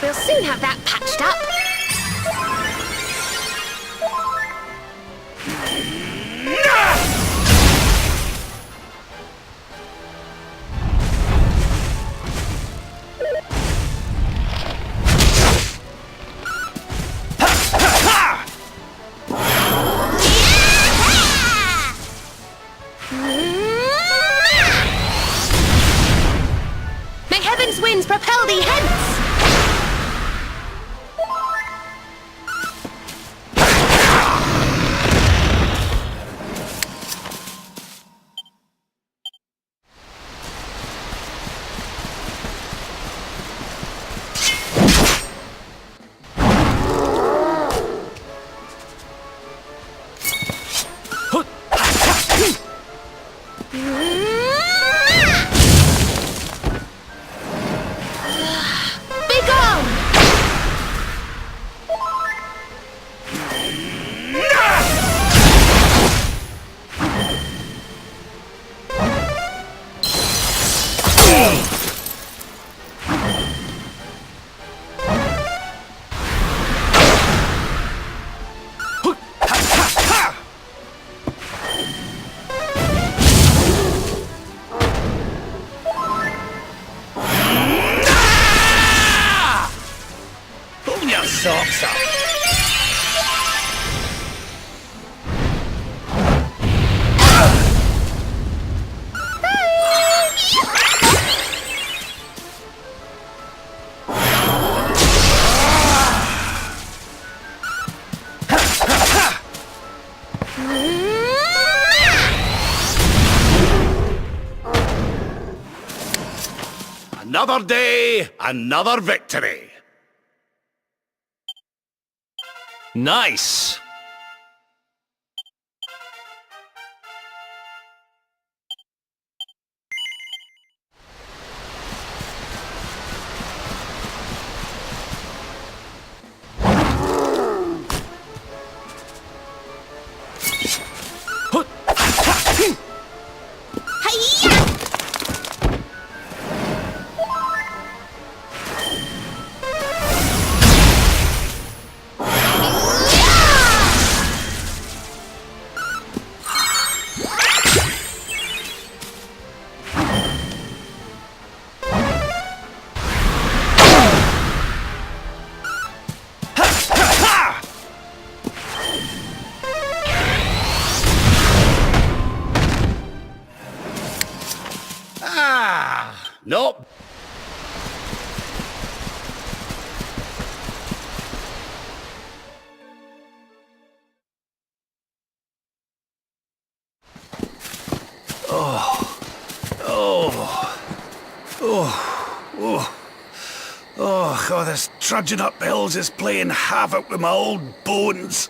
We'll soon have that patched up. May heaven's winds propel thee hence! Socks up. Another day, another victory. Nice! Nope. Oh, this trudging up hills is playing havoc with my old bones.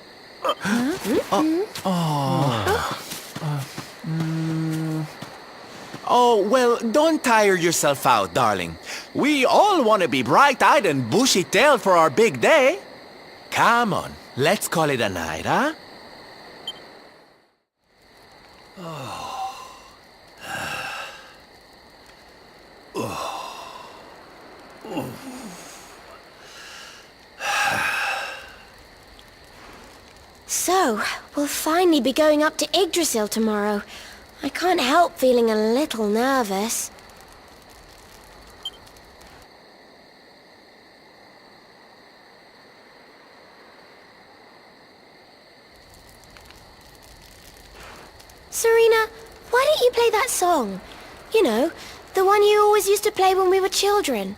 Oh, well, don't tire yourself out, darling. We all want to be bright-eyed and bushy-tailed for our big day. Come on, let's call it a night, huh? So, we'll finally be going up to Yggdrasil tomorrow. I can't help feeling a little nervous. Serena, why don't you play that song? You know, the one you always used to play when we were children.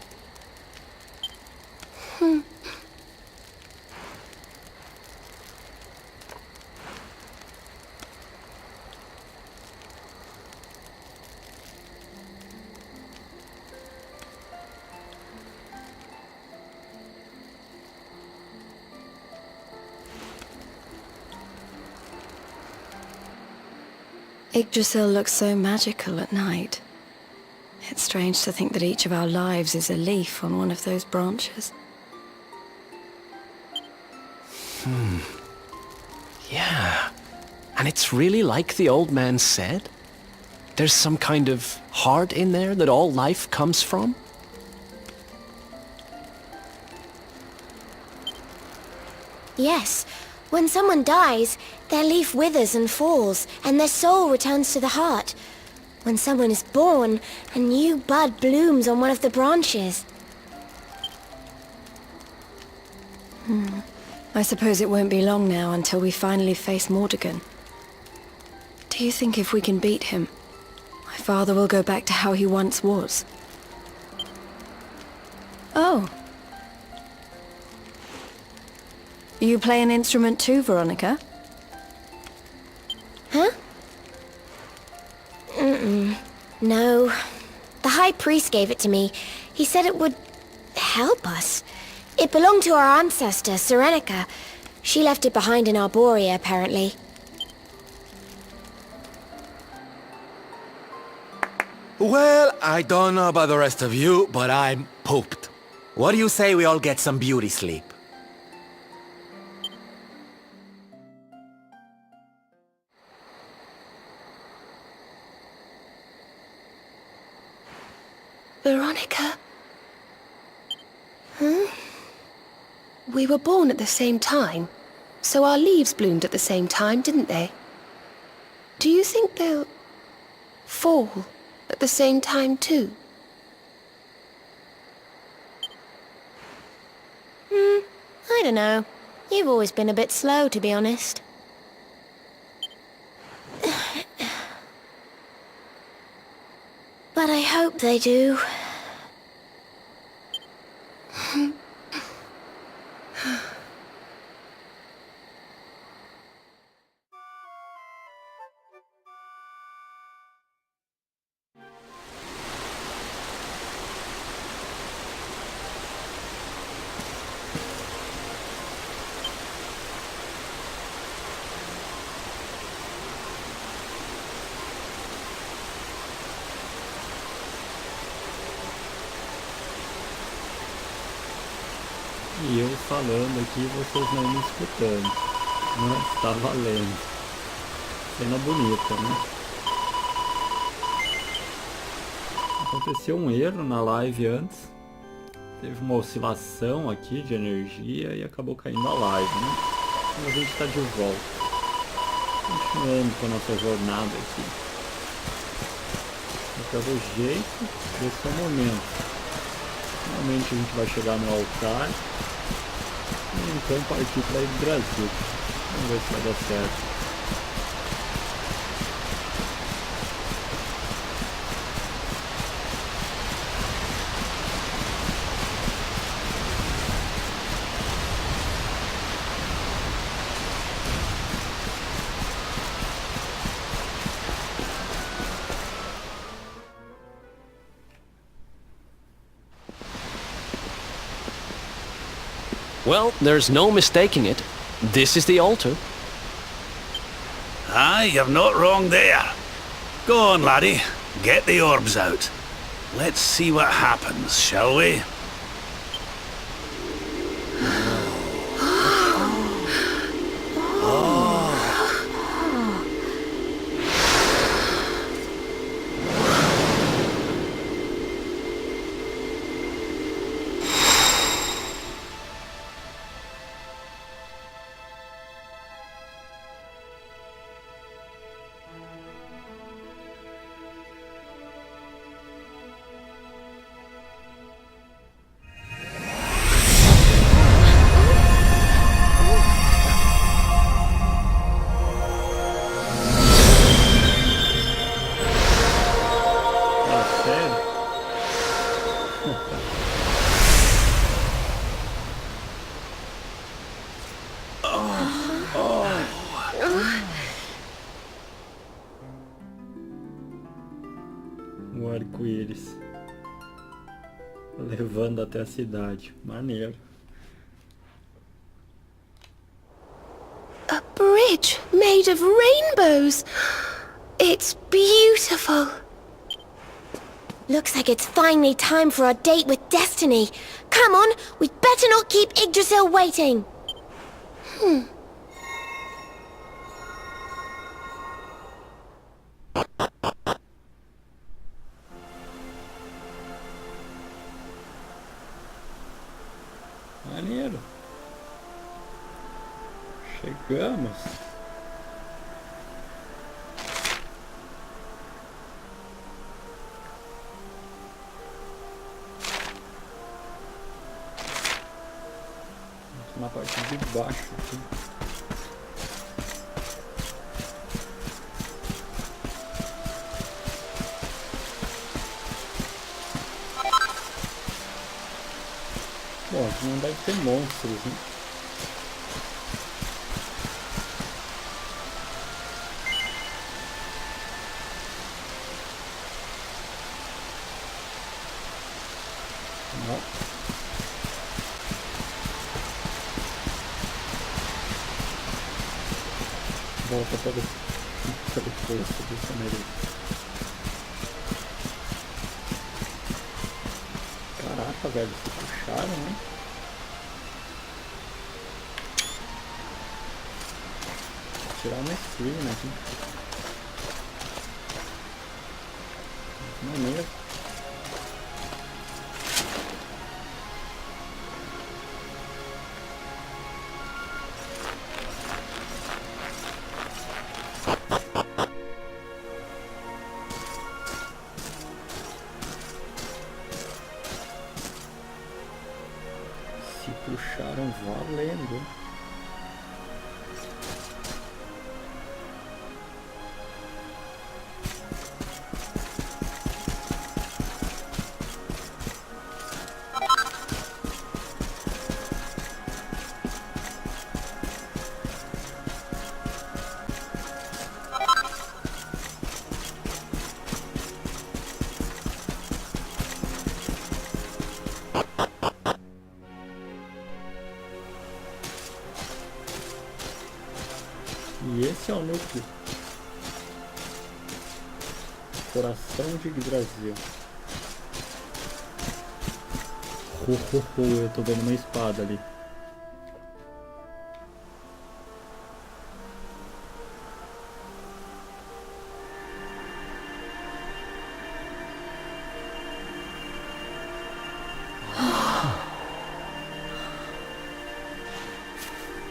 Yggdrasil looks so magical at night. It's strange to think that each of our lives is a leaf on one of those branches. Yeah. And it's really like the old man said? There's some kind of heart in there that all life comes from? Yes. When someone dies, their leaf withers and falls, and their soul returns to the heart. When someone is born, a new bud blooms on one of the branches. I suppose it won't be long now until we finally face Mordegon. Do you think if we can beat him, my father will go back to how he once was? Oh. You play an instrument too, Veronica? Huh? No. The High Priest gave it to me. He said it would help us. It belonged to our ancestor, Serenica. She left it behind in Arborea, apparently. Well, I don't know about the rest of you, but I'm pooped. What do you say we all get some beauty sleep? Veronica? We were born at the same time, so our leaves bloomed at the same time, didn't they? Do you think they'll fall at the same time too? I don't know. You've always been a bit slow, to be honest. But I hope they do. E eu falando aqui, vocês não me escutando. Mas tá valendo. Cena bonita, né? Aconteceu um erro na live antes. Teve uma oscilação aqui de energia e acabou caindo a live, né? Mas a gente tá de volta. Continuando com a nossa jornada aqui. E pelo jeito, esse é o momento. Finalmente a gente vai chegar no altar e então partir para Yggdrasil. Vamos ver se vai dar certo. Well, there's no mistaking it. This is the altar. Aye, you're not wrong there. Go on, laddie. Get the orbs out. Let's see what happens, shall we? O arco-íris levando até a cidade. Maneiro. A bridge made of rainbows! It's beautiful. Looks like it's finally time for our date with Destiny. Come on, we'd better not keep Yggdrasil waiting. Maneiro. Chegamos. Na parte de baixo aqui. Bom, aqui não deve ter monstros, né? Não. Volta pelo poço do Samerio. Caraca, velho, se puxaram, né? Vou tirar uma screen aqui. Maneiro. Se puxaram valendo. E esse é o núcleo. Coração de Yggdrasil. Eu tô vendo uma espada ali.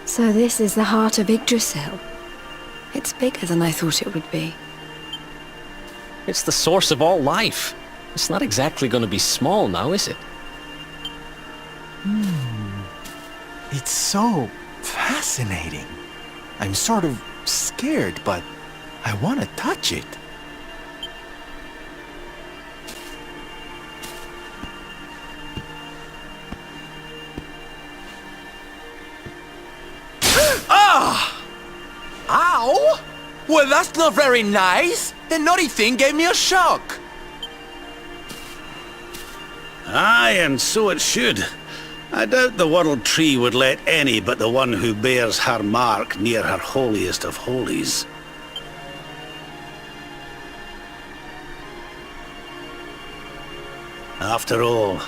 So this is the heart of Yggdrasil. It's bigger than I thought it would be. It's the source of all life. It's not exactly going to be small now, is it? It's so fascinating. I'm sort of scared, but I want to touch it. Ow! Well, that's not very nice. The naughty thing gave me a shock. Aye, and so it should. I doubt the World Tree would let any but the one who bears her mark near her holiest of holies. After all,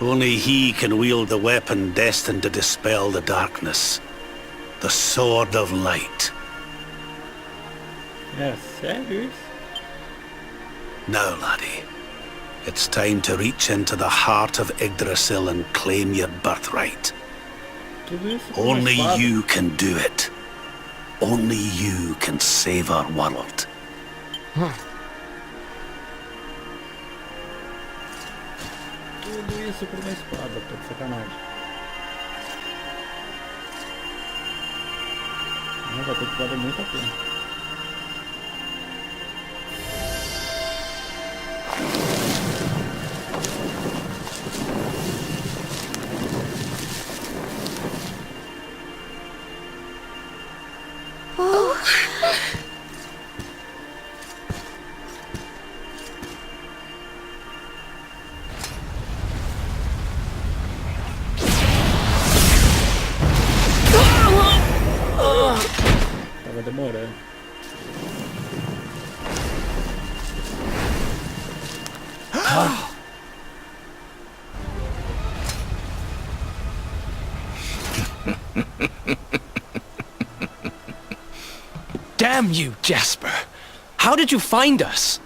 only he can wield the weapon destined to dispel the darkness. The Sword of Light. É sério isso? Now, laddie, it's time to reach into the heart of Yggdrasil and claim your birthright. Tudo isso com uma Only espada. you can do it. Only you can save our world. Tudo isso por uma espada, tô de sacanagem. Não, vai ter que valer muito a pena. Tava demorando. Damn you, Jasper. How did you find us?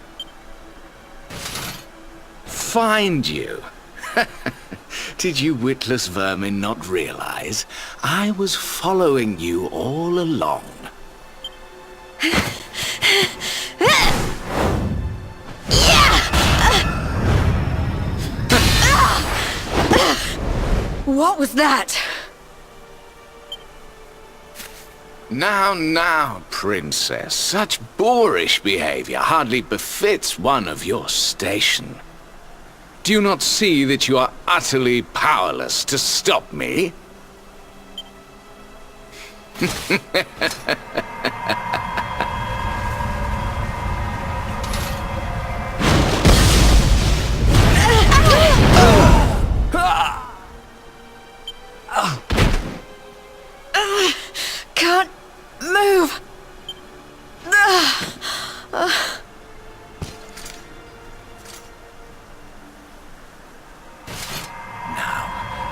Find you? Did you witless vermin not realize? I was following you all along. What was that? Now, princess. Such boorish behavior hardly befits one of your station. Do you not see that you are utterly powerless to stop me? Can't move.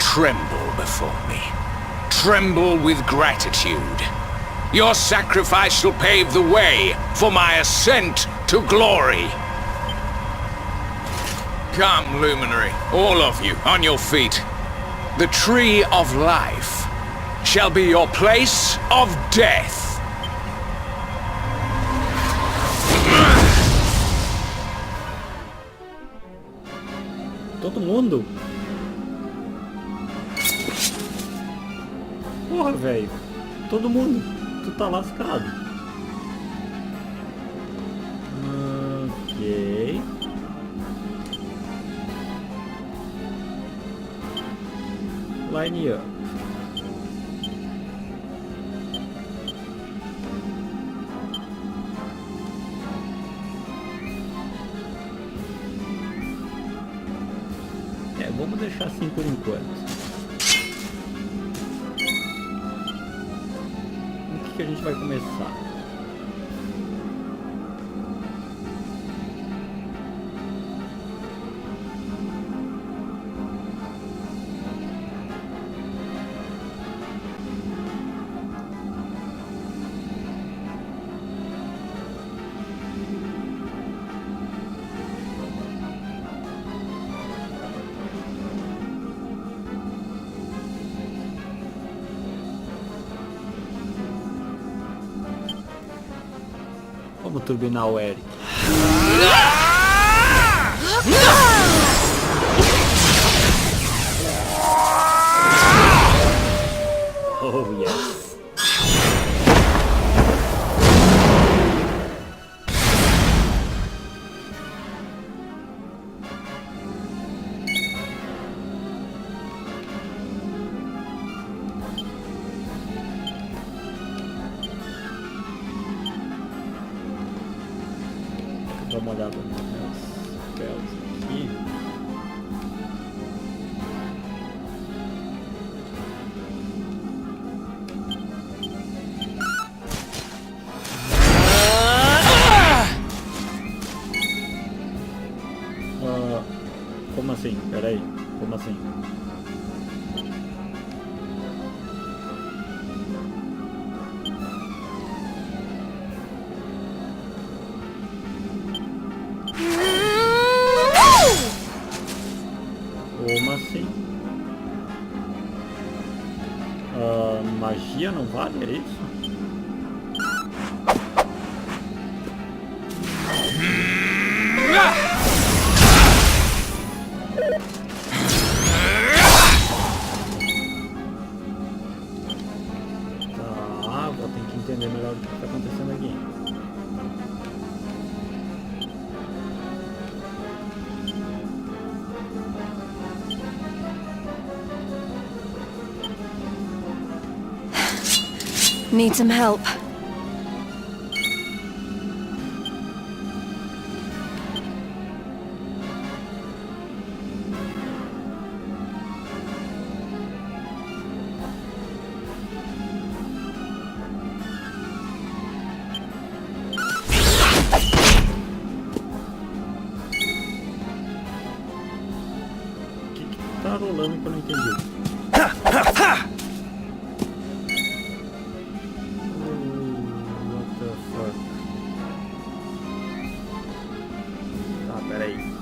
Tremble before me. Tremble with gratitude. Your sacrifice shall pave the way for my ascent to glory. Come, luminary, all of you, on your feet. The tree of life shall be your place of death. Todo mundo? Porra, velho. Todo mundo. Tu tá lascado. Ok. Line up. Vamos deixar assim por enquanto. O que a gente vai começar? Vamos turbinar o Eric. Oh, yes. Dá uma olhada nos meus spells aqui. Como assim? Peraí, como assim? Como assim? Magia não vale, é isso? Tá, vou ter que entender melhor o que está acontecendo aqui. Need some help. cantarolando que eu não entendi. What the fuck? Tá, peraí.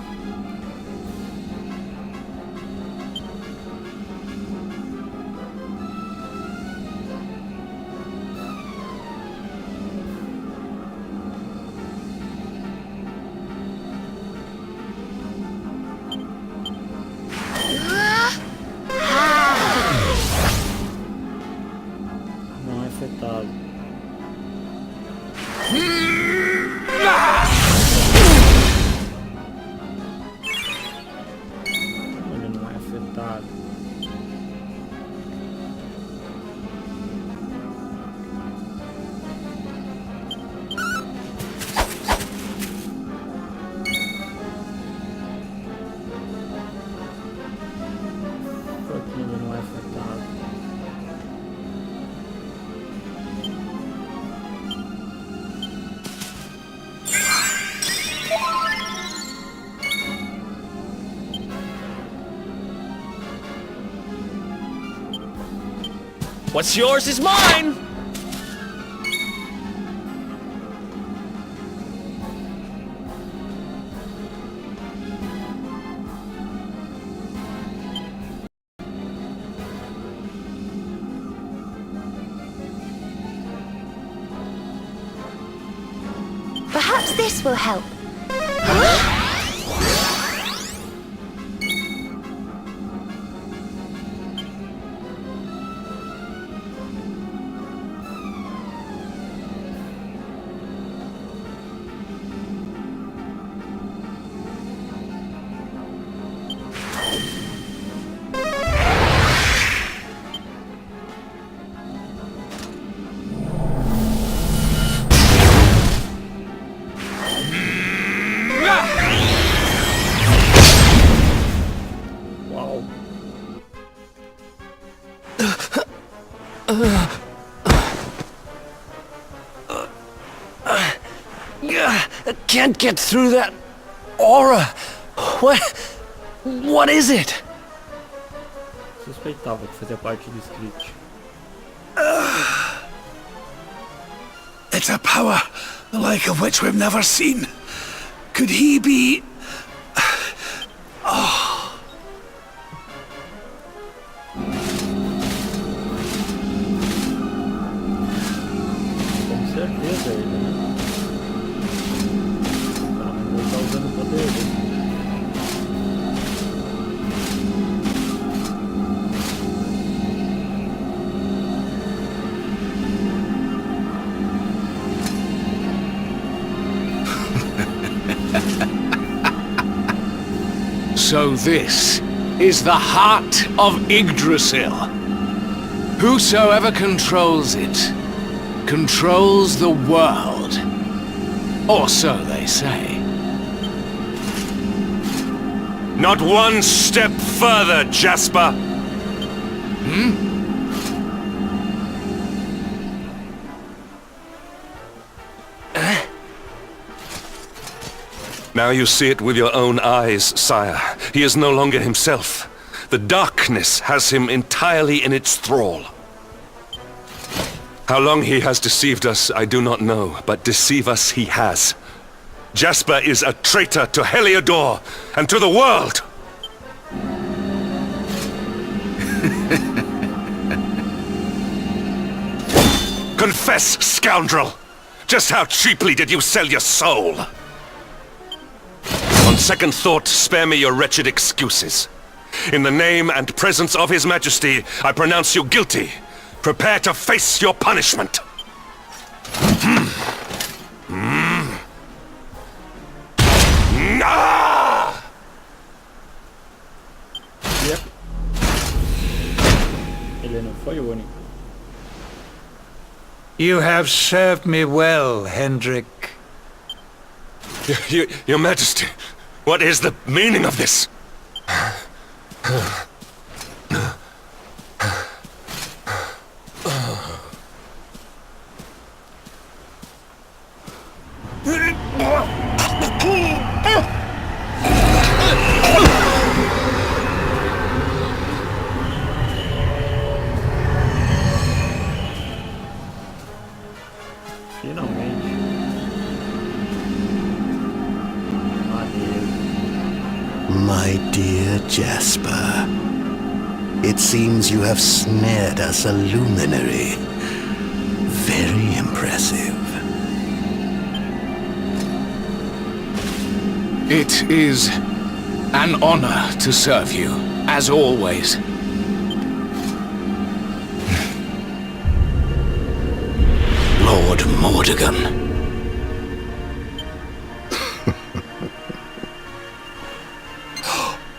Não é afetado. Ele não é afetado. Aqui ele não é afetado. What's yours is mine! Perhaps this will help. Uau. I can't get through that aura. What is it? Suspeitava que fazia parte do script. It's a power the like of which we've never seen. Could he be... Com certeza ele, né? Pelo menos ele tá usando o poder dele. So this is the heart of Yggdrasil. Whosoever controls it, controls the world. Or so they say. Not one step further, Jasper! Now you see it with your own eyes, sire. He is no longer himself. The darkness has him entirely in its thrall. How long he has deceived us, I do not know, but deceive us he has. Jasper is a traitor to Heliodor and to the world! Confess, scoundrel! Just how cheaply did you sell your soul? On second thought, spare me your wretched excuses. In the name and presence of His Majesty, I pronounce you guilty. Prepare to face your punishment. Yep. Ele não foi o único. You have served me well, Hendrik. Your Majesty, what is the meaning of this? Jasper. It seems you have snared us a luminary. Very impressive. It is an honor to serve you, as always. Lord Mordegon.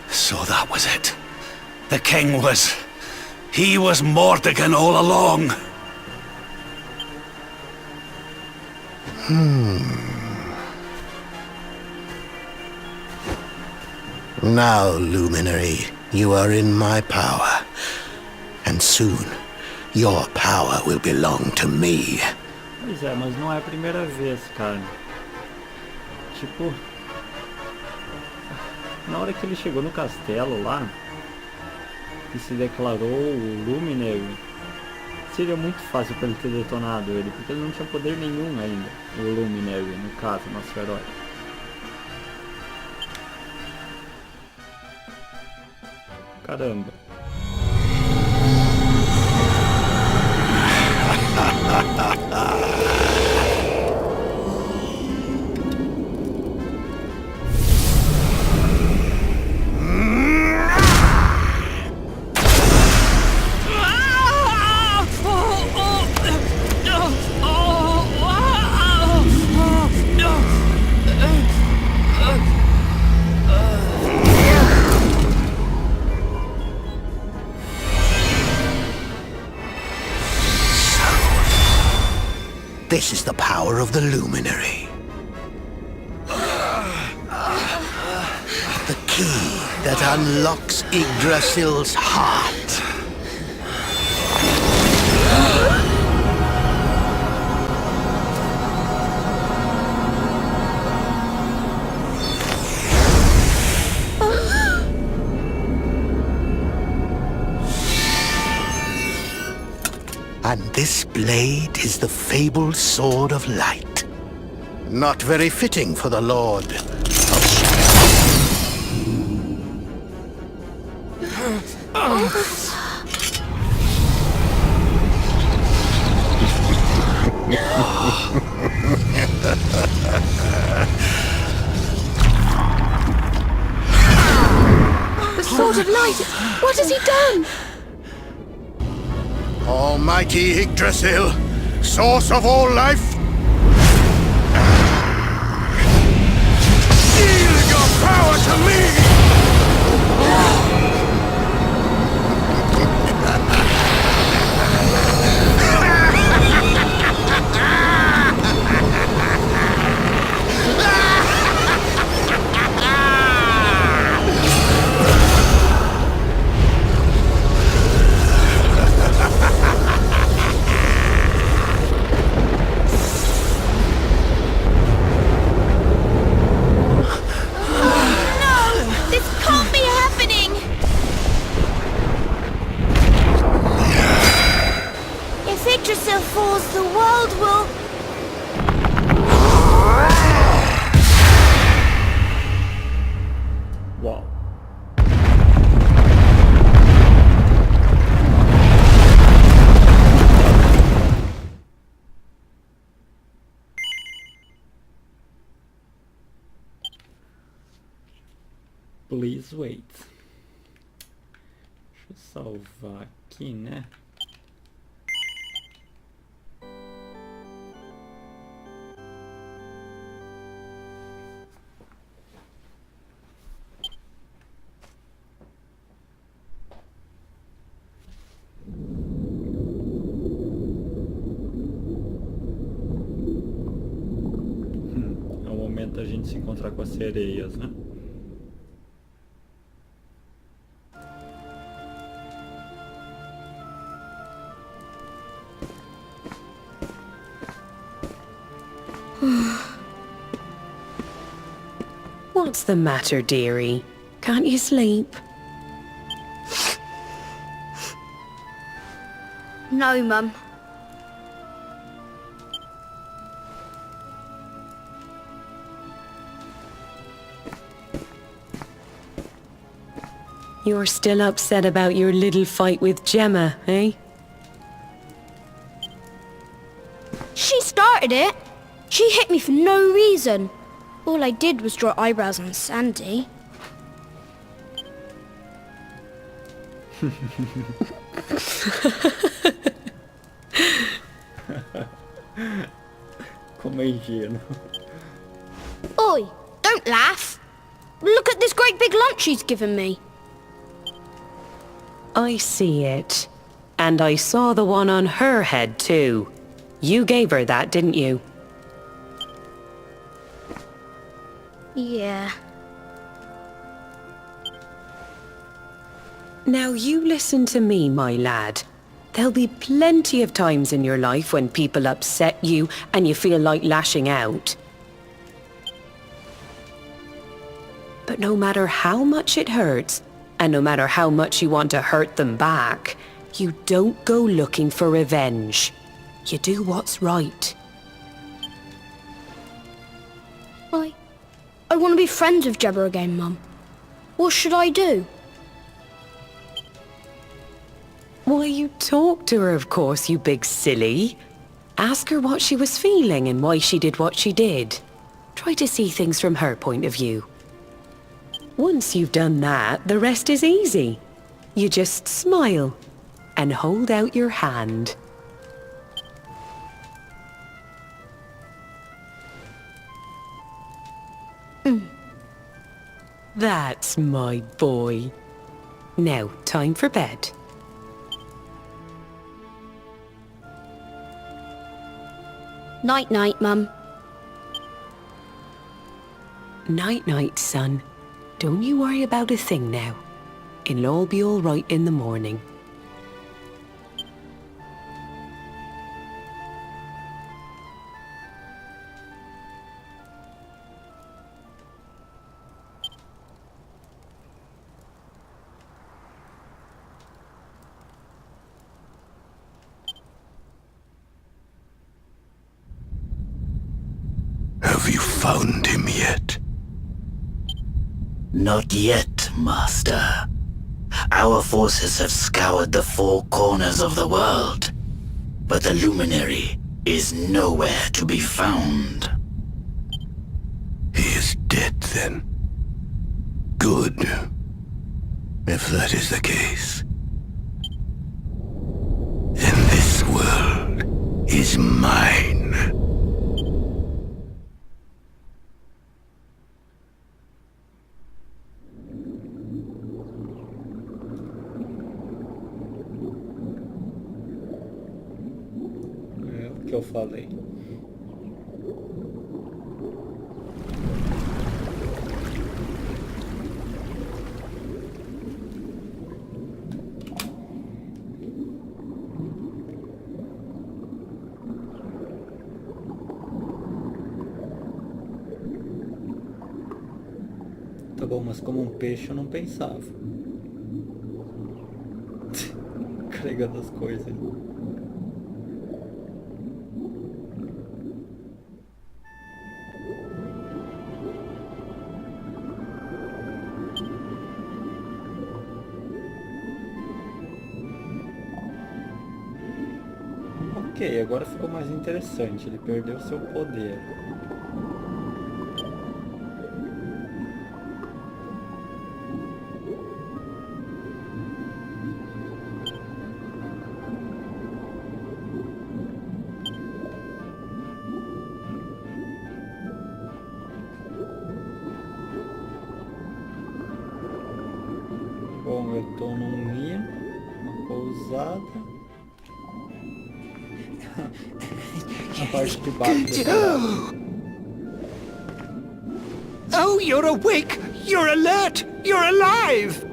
So that was it. The king was... He was Mordegon all along. Now, Luminary, you are in my power. And soon, your power will belong to me. Pois é, mas não é a primeira vez, cara. Tipo... Na hora que ele chegou no castelo lá, e se declarou o Luminary, seria muito fácil para ele ter detonado ele, porque ele não tinha poder nenhum ainda, o Luminary, no caso, nosso herói. Caramba. This is the power of the Luminary. The key that unlocks Yggdrasil's heart. And this blade is the fabled Sword of Light. Not very fitting for the Lord of The Sword of Light! What has he done? Almighty Yggdrasil, source of all life, yield your power to me! Yggdrasil falls, the world will... Wow. Please wait. Deixa eu salvar aqui, né? É o momento da gente se encontrar com as sereias, né? What's the matter, dearie? Can't you sleep? No, Mum. You're still upset about your little fight with Gemma, eh? She started it. She hit me for no reason. All I did was draw eyebrows on Sandy. Como é ingênuo. Oi, don't laugh. Look at this great big lunch she's given me. I see it. And I saw the one on her head, too. You gave her that, didn't you? Yeah. Now you listen to me, my lad. There'll be plenty of times in your life when people upset you and you feel like lashing out. But no matter how much it hurts, and no matter how much you want to hurt them back, you don't go looking for revenge. You do what's right. I want to be friends with Gemma again, Mum. What should I do? Why, you talk to her, of course, you big silly. Ask her what she was feeling and why she did what she did. Try to see things from her point of view. Once you've done that, the rest is easy. You just smile and hold out your hand. That's my boy. Now, time for bed. Night-night, Mum. Night-night, son. Don't you worry about a thing now. It'll all be all right in the morning. Have you found him yet? Not yet, Master. Our forces have scoured the four corners of the world, but the luminary is nowhere to be found. He is dead then. Good. If that is the case, then this world is mine. Que eu falei. Tá bom, mas como um peixe eu não pensava. Carregando as coisas. Ok, agora ficou mais interessante. Ele perdeu seu poder. Bom, eu tô num ninho, uma pousada. A parte de baixo do Oh, you're awake! You're alert! You're alive!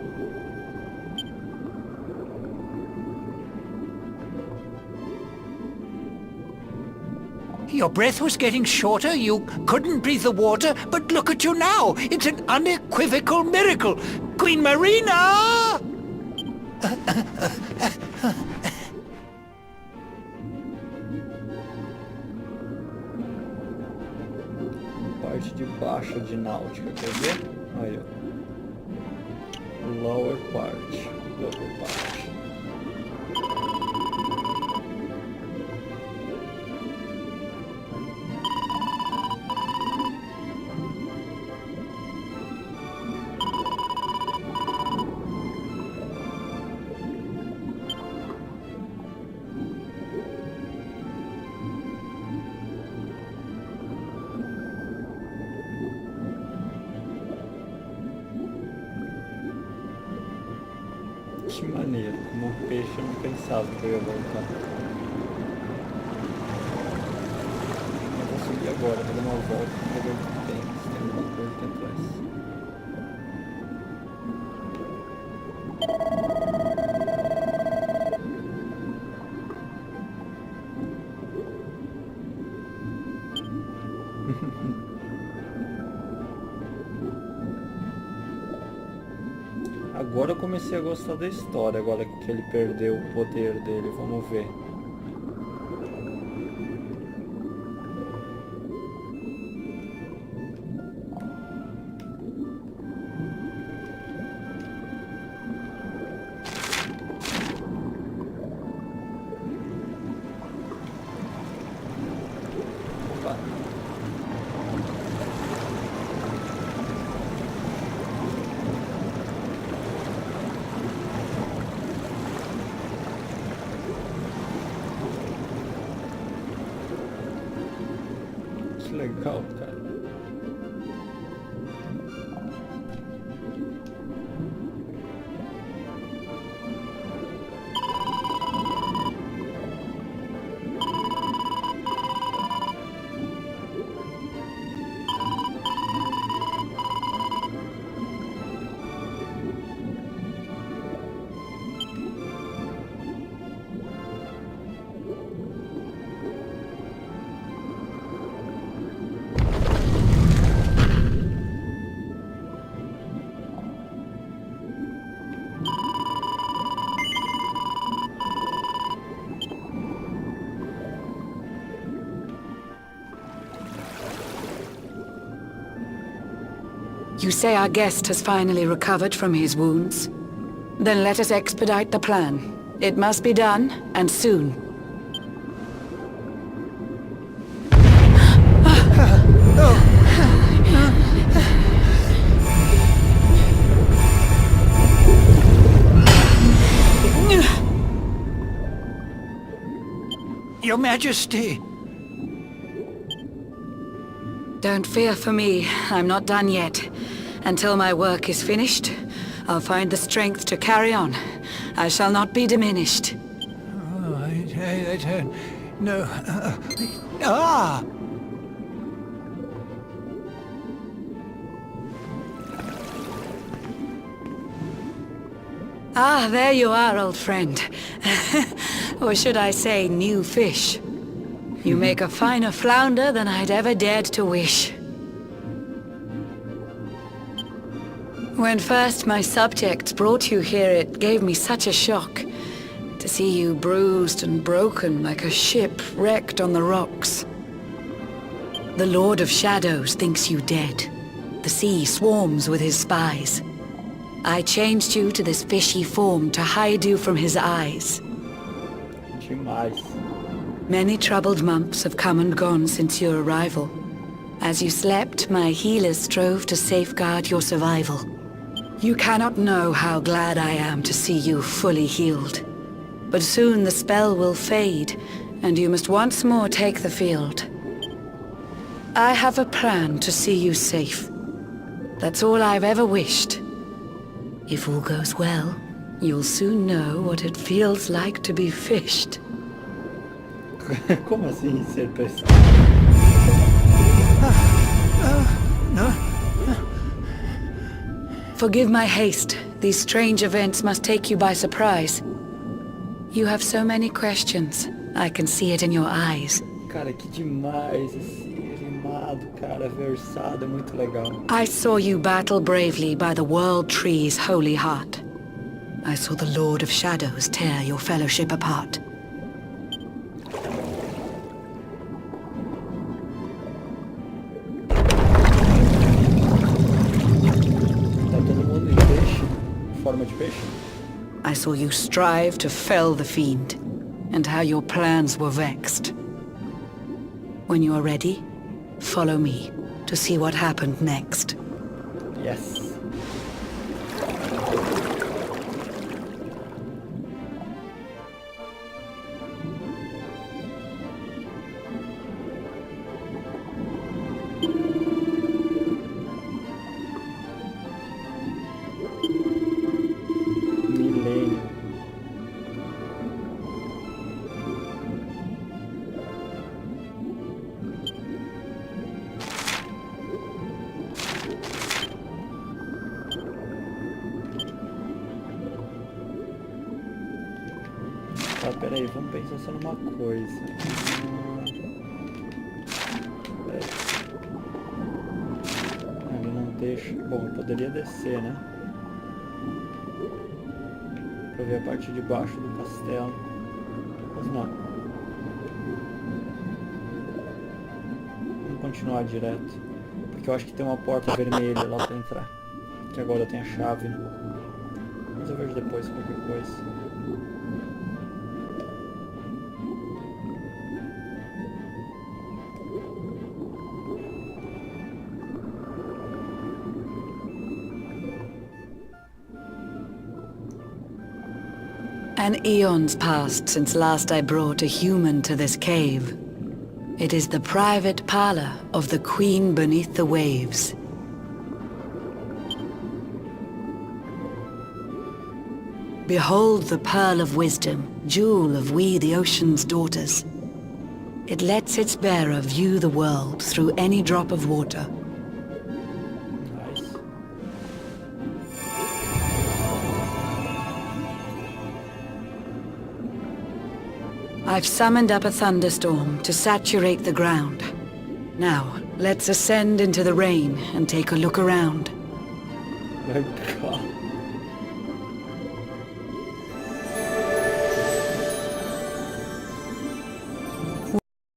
Your breath was getting shorter, you couldn't breathe the water, but look at you now! It's an unequivocal miracle! Queen Marina! Parte de baixo de náutica, quer ver? Aí, ó. Lower part. outra parte. Que maneiro, como um peixe eu não pensava que eu ia voltar. Eu vou subir agora, vou dar uma volta pra ver o que tem, se tem alguma coisa aqui atrás. Agora eu comecei a gostar da história, agora que ele perdeu o poder dele, vamos ver. Opa. Que legal, cara. You say our guest has finally recovered from his wounds? Then let us expedite the plan. It must be done, and soon. Your Majesty! Don't fear for me. I'm not done yet. Until my work is finished, I'll find the strength to carry on. I shall not be diminished. Oh, no. Ah! Ah, there you are, old friend. Or should I say, new fish. You make a finer flounder than I'd ever dared to wish. When first my subjects brought you here, it gave me such a shock. To see you bruised and broken like a ship wrecked on the rocks. The Lord of Shadows thinks you dead. The sea swarms with his spies. I changed you to this fishy form to hide you from his eyes. Demais. Many troubled months have come and gone since your arrival. As you slept, my healers strove to safeguard your survival. You cannot know how glad I am to see you fully healed. But soon the spell will fade, and you must once more take the field. I have a plan to see you safe. That's all I've ever wished. If all goes well, you'll soon know what it feels like to be fished. Como assim ser pescado? No. Forgive my haste. These strange events must take you by surprise. You have so many questions. I can see it in your eyes. Cara, que demais esse animado, cara, versado, é muito legal. I saw you battle bravely by the World Tree's holy heart. I saw the Lord of Shadows tear your fellowship apart. Tá todo mundo em peixe? Forma de peixe? I saw you strive to fell the fiend, and how your plans were vexed. When you are ready, follow me to see what happened next. Yes. Milênio. Tá, peraí, vamos pensar só numa coisa. Peraí. Ele não deixa... Bom, eu poderia descer, né? Pra ver a parte de baixo do castelo. Mas não. Vamos continuar direto. Porque eu acho que tem uma porta vermelha lá pra entrar. Que agora eu tenho a chave, né? Mas eu vejo depois qualquer coisa. An eon's passed since last I brought a human to this cave. It is the private parlor of the Queen beneath the waves. Behold the pearl of wisdom, jewel of we the ocean's daughters. It lets its bearer view the world through any drop of water. Nice. I've summoned up a thunderstorm to saturate the ground. Now, let's ascend into the rain and take a look around. Legal.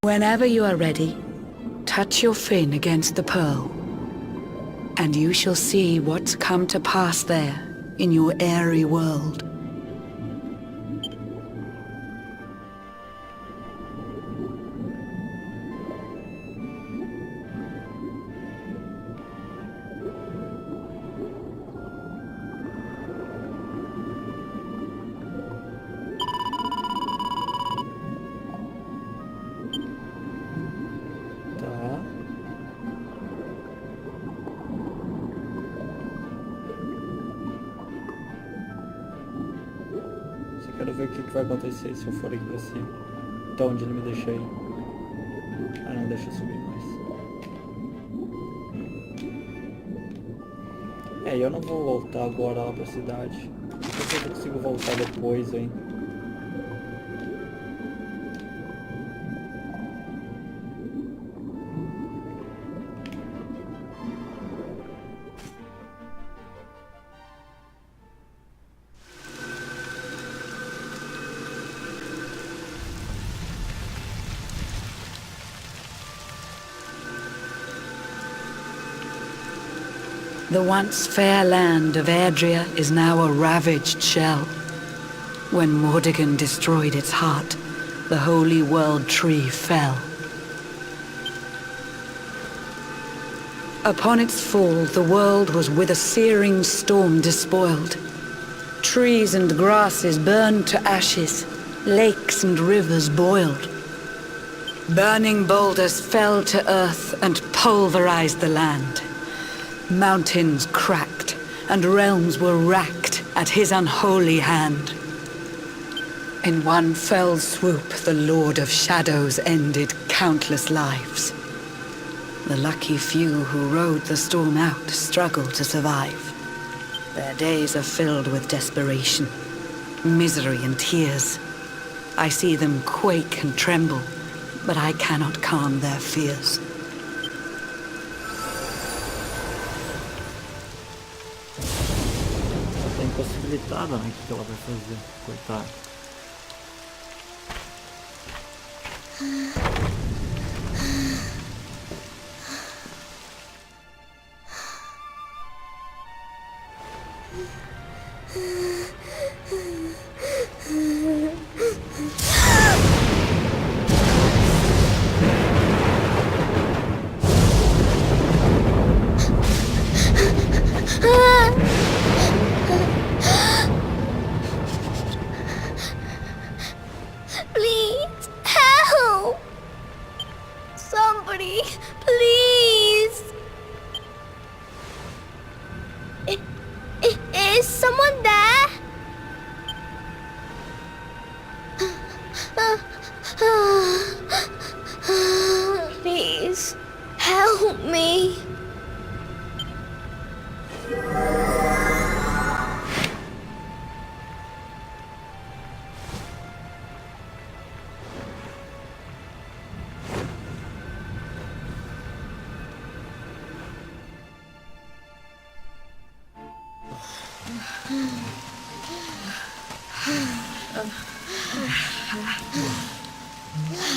Whenever you are ready, touch your fin against the pearl, and you shall see what's come to pass there in your airy world. Tá. Só quero ver o que vai acontecer se eu for aqui pra cima. Então, onde ele me deixa aí? Ah, não, deixa eu subir mais. É, eu não vou voltar agora lá pra cidade. Não sei se eu consigo voltar depois, hein. The once fair land of Erdrea is now a ravaged shell. When Mordegon destroyed its heart, the holy world tree fell. Upon its fall, the world was with a searing storm despoiled. Trees and grasses burned to ashes, lakes and rivers boiled. Burning boulders fell to earth and pulverized the land. Mountains cracked, and realms were racked at his unholy hand. In one fell swoop, the Lord of Shadows ended countless lives. The lucky few who rode the storm out struggled to survive. Their days are filled with desperation, misery and tears. I see them quake and tremble, but I cannot calm their fears. Tá impossibilitada, né? O que ela vai fazer? Coitada. Please, help me.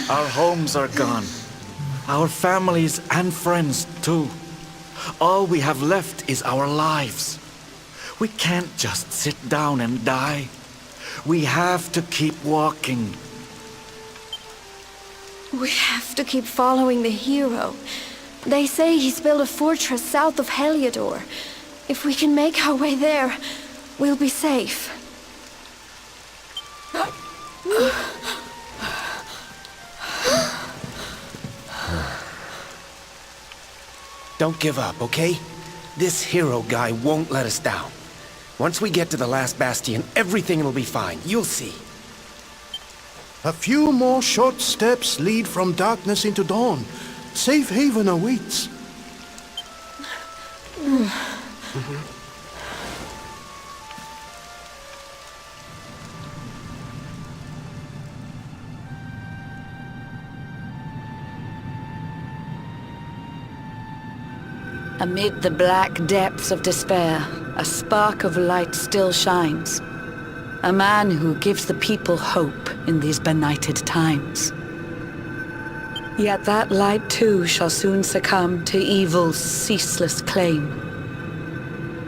Our homes are gone. Our families and friends too. All we have left is our lives. We can't just sit down and die. We have to keep walking. We have to keep following the hero. They say he's built a fortress south of Heliodor. If we can make our way there, we'll be safe. Don't give up, okay? This hero guy won't let us down. Once we get to the last bastion, everything will be fine. You'll see. A few more short steps lead from darkness into dawn. Safe haven awaits. Amid the black depths of despair, a spark of light still shines. A man who gives the people hope in these benighted times. Yet that light too shall soon succumb to evil's ceaseless claim.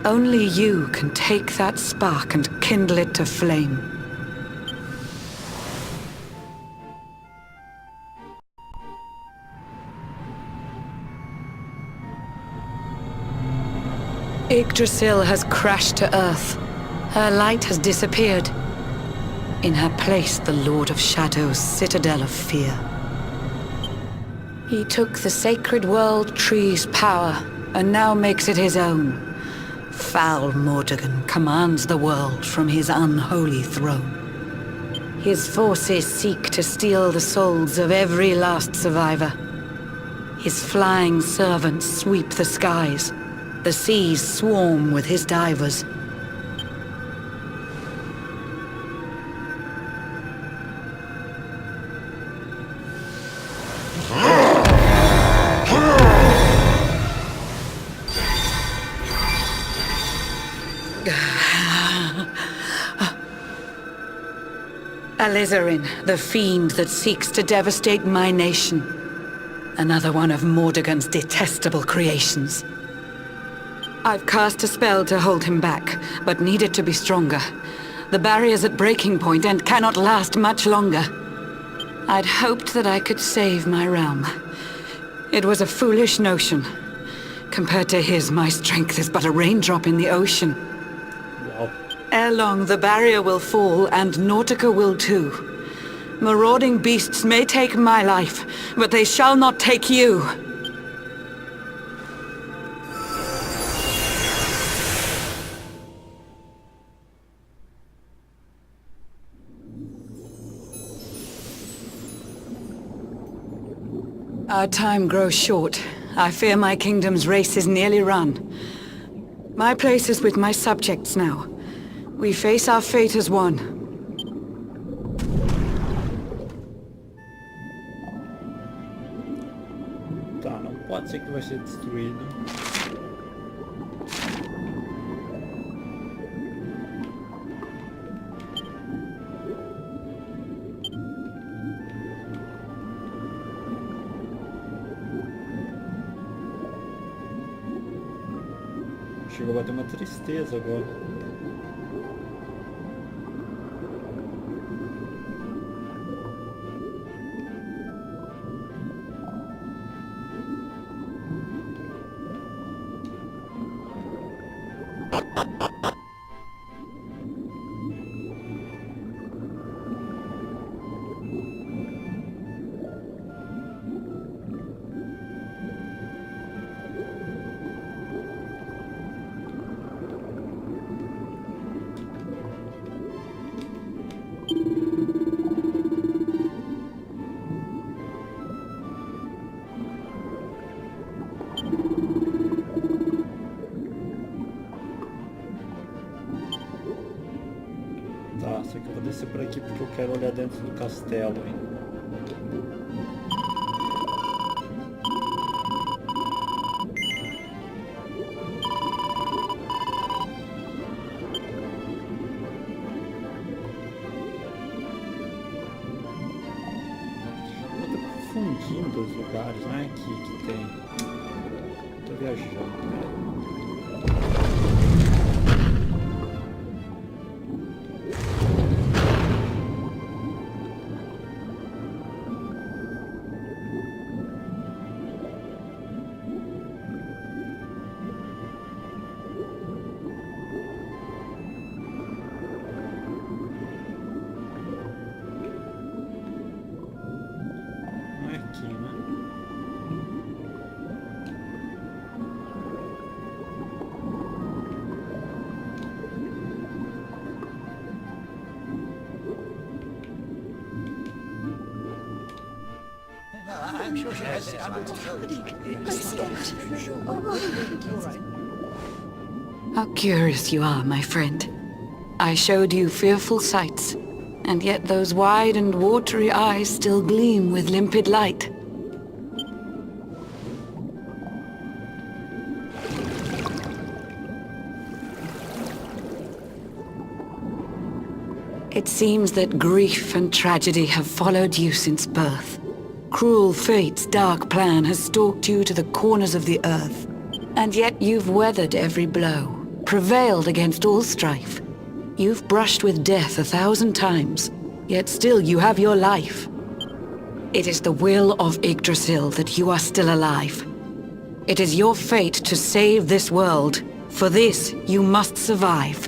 Only you can take that spark and kindle it to flame. Yggdrasil has crashed to Earth. Her light has disappeared. In her place, the Lord of Shadow's citadel of fear. He took the sacred world tree's power, and now makes it his own. Foul Mordegon commands the world from his unholy throne. His forces seek to steal the souls of every last survivor. His flying servants sweep the skies. The seas swarm with his divers. Alizarin, the fiend that seeks to devastate my nation. Another one of Mordegon's detestable creations. I've cast a spell to hold him back, but need it to be stronger. The barrier's at breaking point and cannot last much longer. I'd hoped that I could save my realm. It was a foolish notion. Compared to his, my strength is but a raindrop in the ocean. Ere long, the barrier will fall, and Nautica will too. Marauding beasts may take my life, but they shall not take you. Our time grows short. I fear my kingdom's race is nearly run. My place is with my subjects now. We face our fate as one. Tá, não pode ser que vai ser destruído. Chegou a bater uma tristeza agora. aqui porque eu quero olhar dentro do castelo ainda. Confundindo os lugares, não é aqui que tem. Tô viajando, peraí. I'm sure she has it under How curious you are, my friend. I showed you fearful sights, and yet those wide and watery eyes still gleam with limpid light. It seems that grief and tragedy have followed you since birth. Cruel fate's dark plan has stalked you to the corners of the earth. And yet you've weathered every blow, prevailed against all strife. You've brushed with death 1,000 times, yet still you have your life. It is the will of Yggdrasil that you are still alive. It is your fate to save this world. For this, you must survive.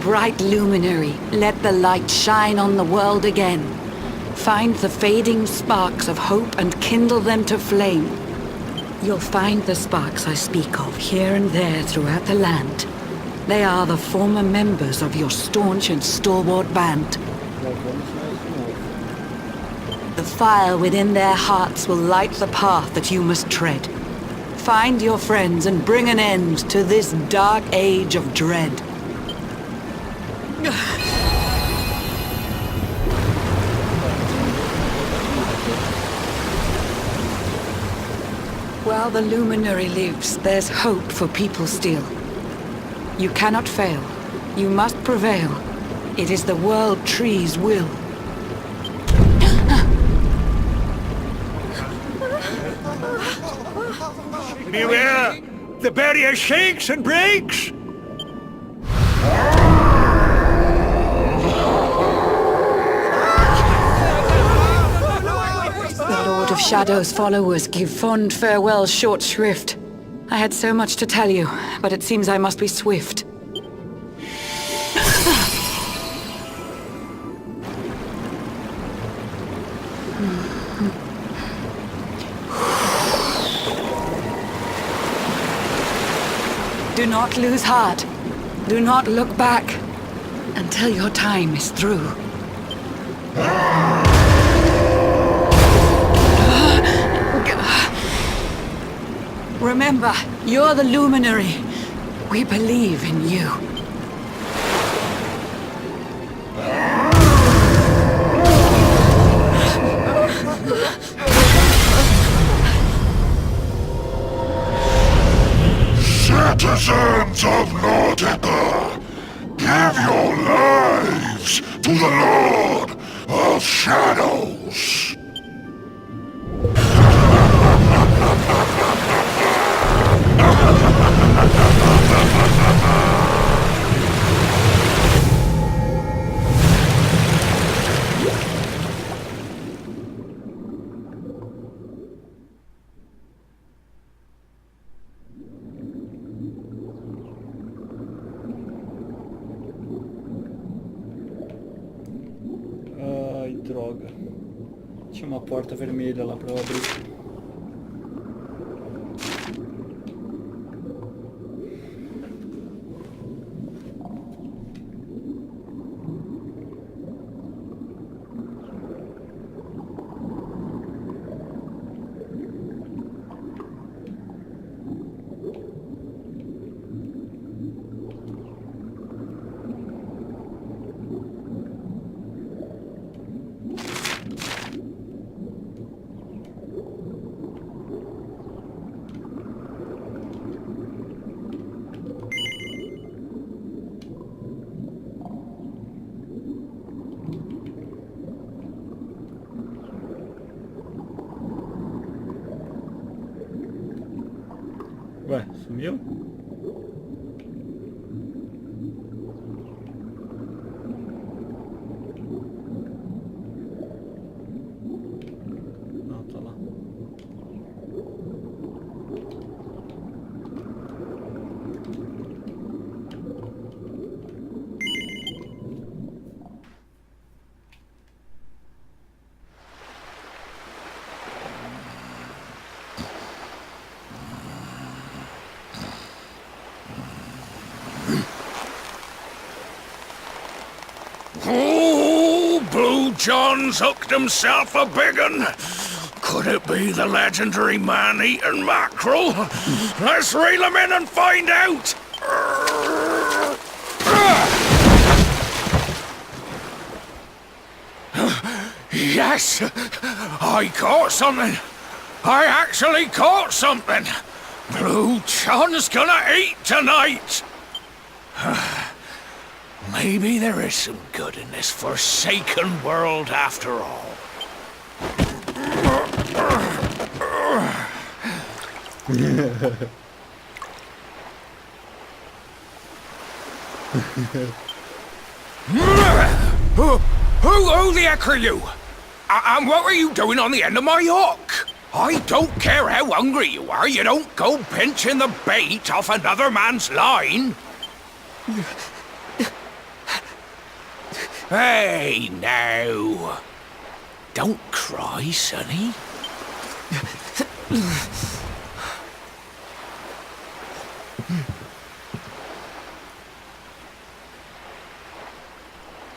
Bright luminary, let the light shine on the world again. Find the fading sparks of hope and kindle them to flame. You'll find the sparks I speak of here and there throughout the land. They are the former members of your staunch and stalwart band. The fire within their hearts will light the path that you must tread. Find your friends and bring an end to this dark age of dread. While the luminary lives, there's hope for people still. You cannot fail. You must prevail. It is the World Tree's will. Beware! The barrier shakes and breaks! The Lord of Shadow's followers give fond farewell short shrift. I had so much to tell you, but it seems I must be swift. Do not lose heart. Do not look back until your time is through. Remember, you're the luminary. We believe in you. Citizens of Nordica, give your lives to the Lord of Shadows. Ai, droga. Tinha uma porta vermelha lá pra eu abrir. Ué, sumiu? Não, tá lá. Oh, Blue John's hooked himself a big un. Could it be the legendary man-eating mackerel? Let's reel him in and find out! Yes! I caught something! I actually caught something! Blue John's gonna eat tonight! Maybe there is some good in this forsaken world after all. Who the heck are you? And what were you doing on the end of my hook? I don't care how hungry you are, you don't go pinching the bait off another man's line. Hey, now. Don't cry, sonny.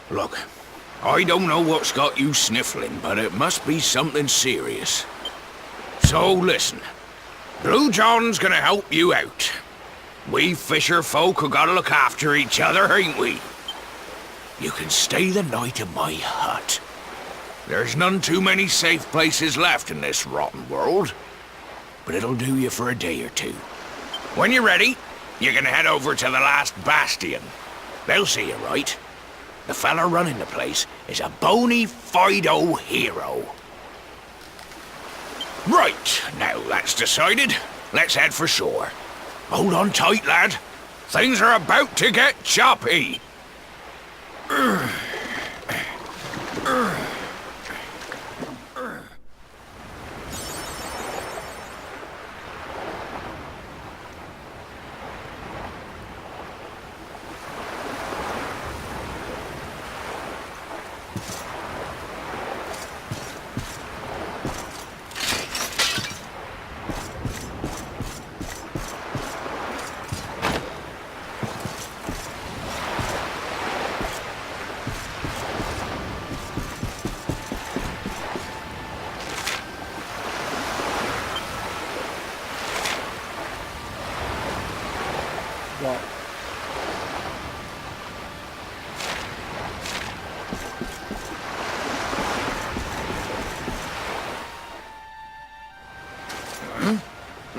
Look, I don't know what's got you sniffling, but it must be something serious. So listen, Blue John's gonna help you out. We fisher folk have gotta look after each other, ain't we? You can stay the night in my hut. There's none too many safe places left in this rotten world, but it'll do you for a day or two. When you're ready, you can head over to the last bastion. They'll see you right. The fella running the place is a bona fide hero. Right, now that's decided. Let's head for shore. Hold on tight, lad. Things are about to get choppy. Wow.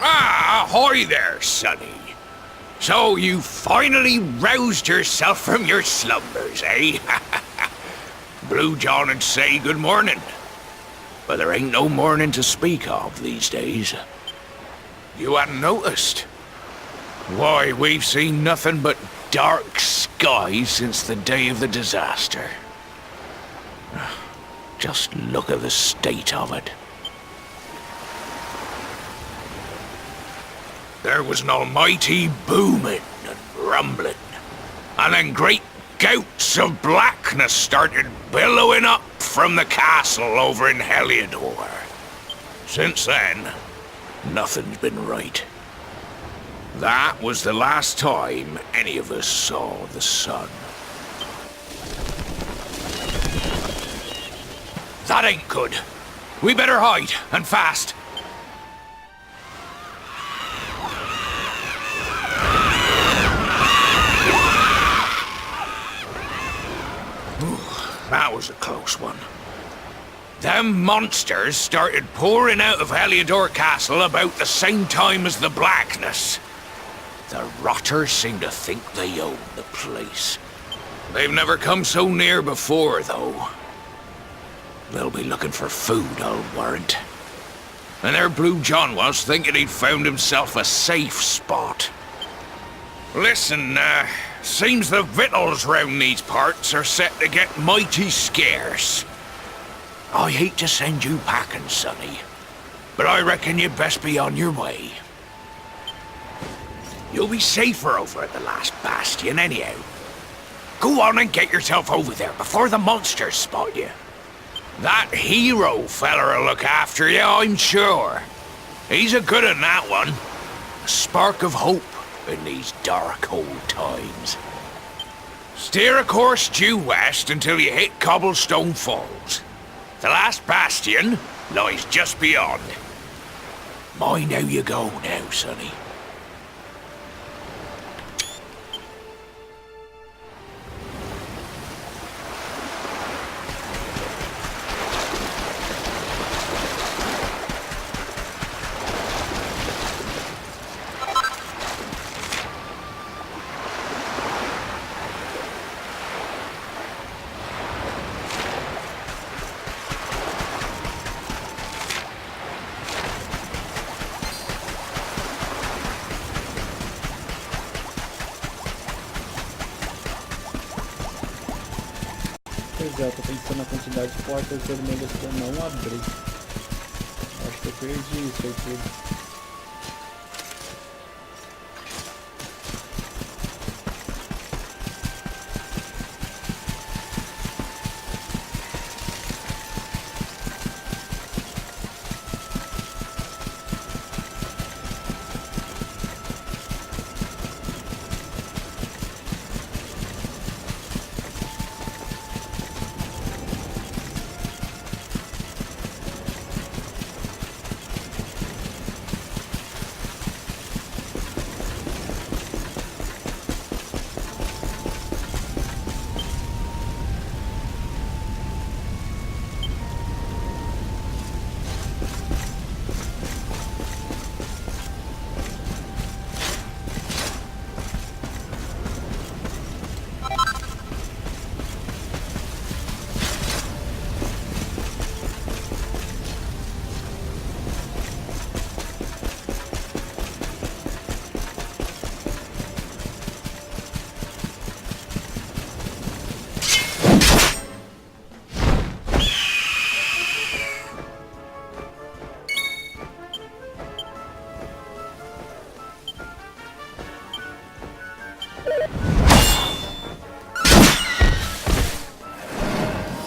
Ah, ahoy there, sonny. So you finally roused yourself from your slumbers, eh? Blue John would say good morning. But there ain't no morning to speak of these days. You hadn't noticed? Why, we've seen nothing but dark skies since the day of the disaster. Just look at the state of it. There was an almighty booming and rumbling, and then great gouts of blackness started billowing up from the castle over in Heliodor. Since then, nothing's been right. That was the last time any of us saw the sun. That ain't good. We better hide, and fast. That was a close one. Them monsters started pouring out of Heliodor Castle about the same time as the blackness. The rotters seem to think they own the place. They've never come so near before, though. They'll be looking for food, I'll warrant. And there Blue John was, thinking he'd found himself a safe spot. Listen, seems the victuals round these parts are set to get mighty scarce. I hate to send you packing, sonny, but I reckon you'd best be on your way. You'll be safer over at the last bastion anyhow. Go on and get yourself over there before the monsters spot you. That hero feller'll look after you, I'm sure. He's a good un, that one. A spark of hope in these dark old times. Steer a course due west until you hit Cobblestone Falls. The last bastion lies just beyond. Mind how you go now, sonny. Pois é, eu tô pensando na quantidade de portas vermelhas que eu não abri. Acho que eu perdi isso aí tudo.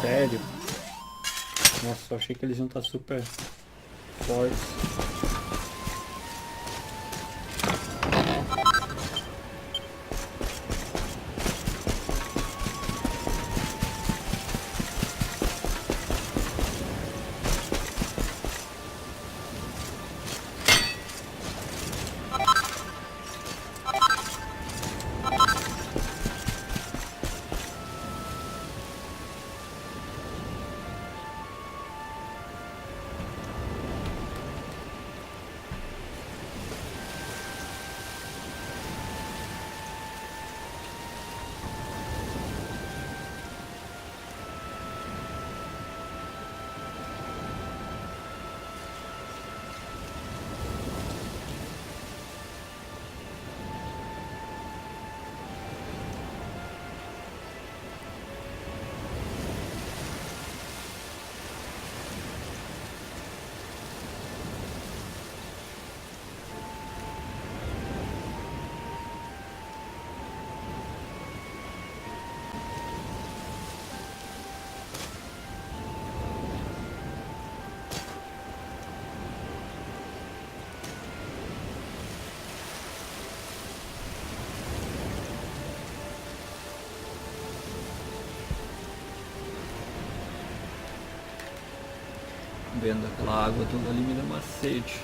Sério? Nossa, eu achei que eles iam estar super fortes. Vendo aquela água toda ali me deu uma sede.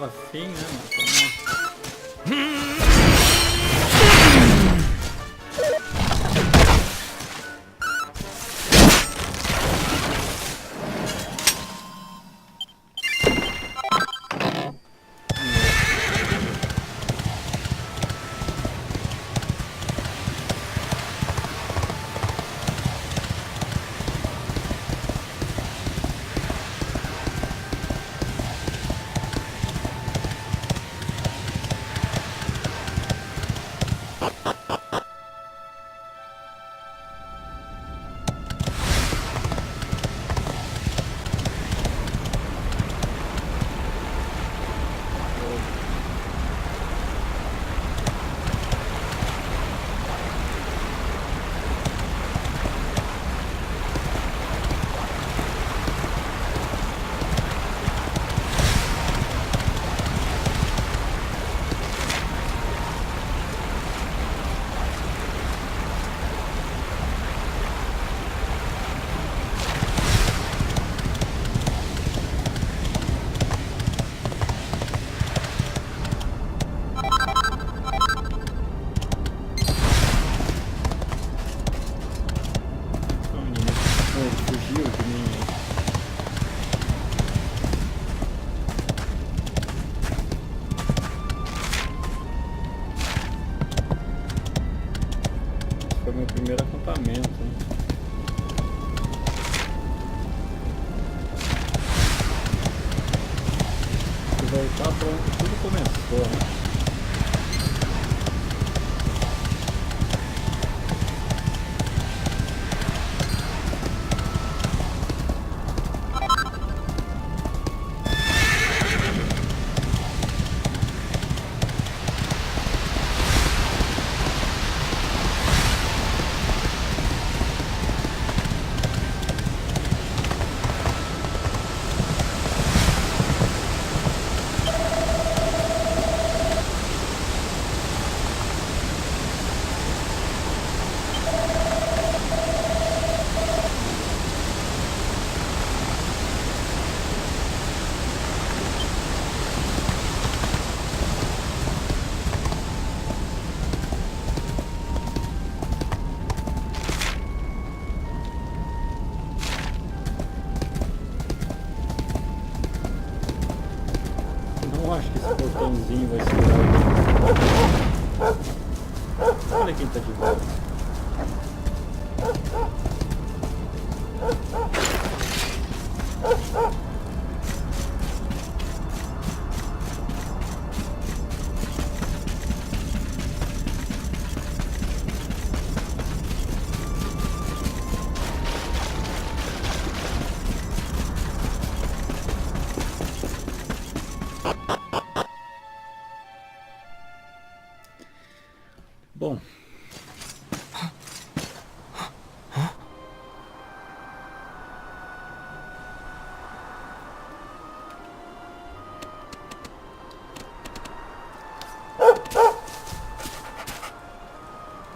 tava assim, né? Mas vamos lá. Foi meu primeiro acampamento, né? Vou voltar pra onde tudo começou, né? Não acho que esse botãozinho vai segurar. Olha quem tá de volta. Bom.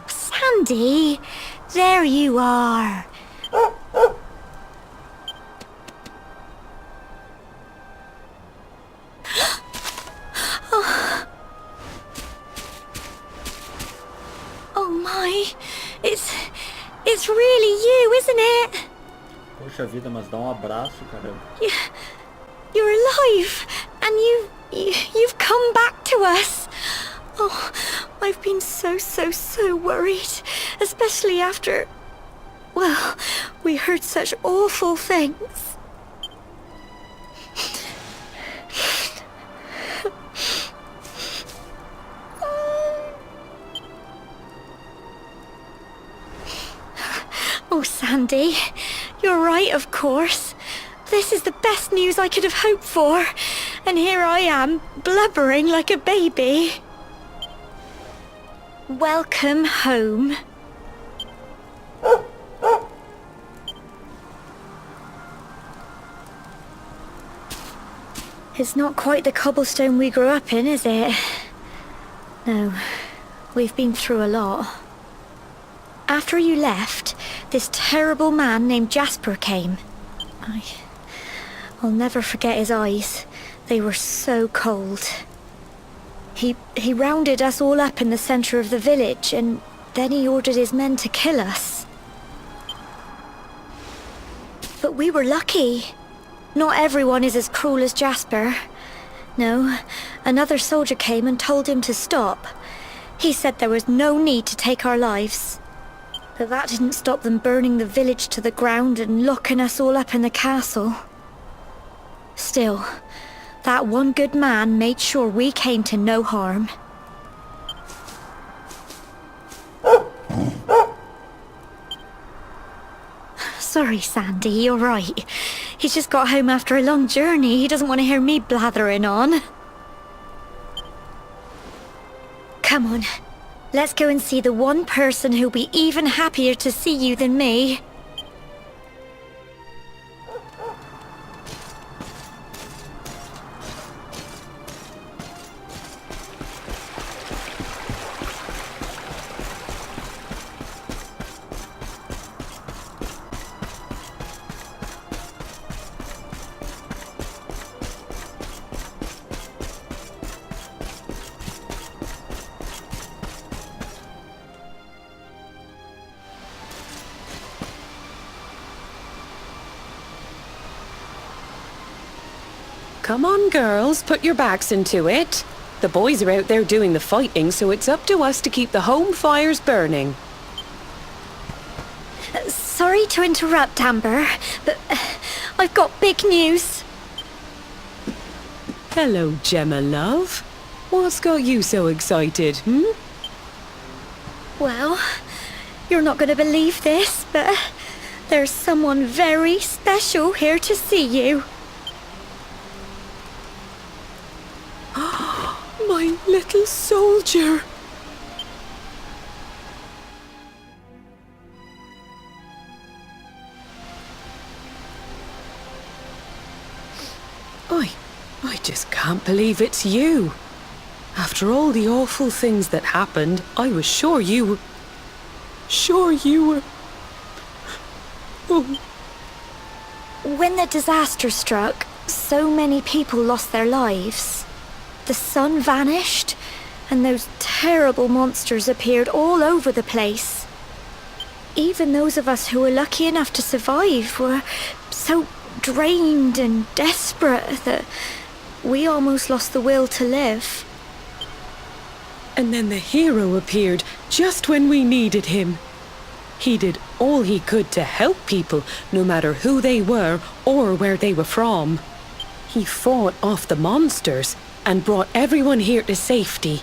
Sandy, there you are. Oh my, it's really you, isn't it? Poxa vida, mas dá um abraço, caramba. You're alive, and you've come back to us. Oh, I've been so worried, especially after, well, we heard such awful things. Oh, Sandy, you're right, of course. This is the best news I could have hoped for. And here I am, blubbering like a baby. Welcome home. It's not quite the cobblestone we grew up in, is it? No, we've been through a lot. After you left, this terrible man named Jasper came. I'll never forget his eyes. They were so cold. He rounded us all up in the center of the village, and then he ordered his men to kill us. But we were lucky. Not everyone is as cruel as Jasper. No, another soldier came and told him to stop. He said there was no need to take our lives. But that didn't stop them burning the village to the ground and locking us all up in the castle. Still, that one good man made sure we came to no harm. Sorry, Sandy, you're right. He's just got home after a long journey. He doesn't want to hear me blathering on. Come on, let's go and see the one person who'll be even happier to see you than me. Come on, girls, put your backs into it. The boys are out there doing the fighting, so it's up to us to keep the home fires burning. Sorry to interrupt, Amber, but I've got big news. Hello, Gemma, love. What's got you so excited, Well, you're not going to believe this, but there's someone very special here to see you. My little soldier. I just can't believe it's you. After all the awful things that happened, I was sure you were... Oh. When the disaster struck, so many people lost their lives. The sun vanished, and those terrible monsters appeared all over the place. Even those of us who were lucky enough to survive were so drained and desperate that we almost lost the will to live. And then the hero appeared just when we needed him. He did all he could to help people, no matter who they were or where they were from. He fought off the monsters and brought everyone here to safety.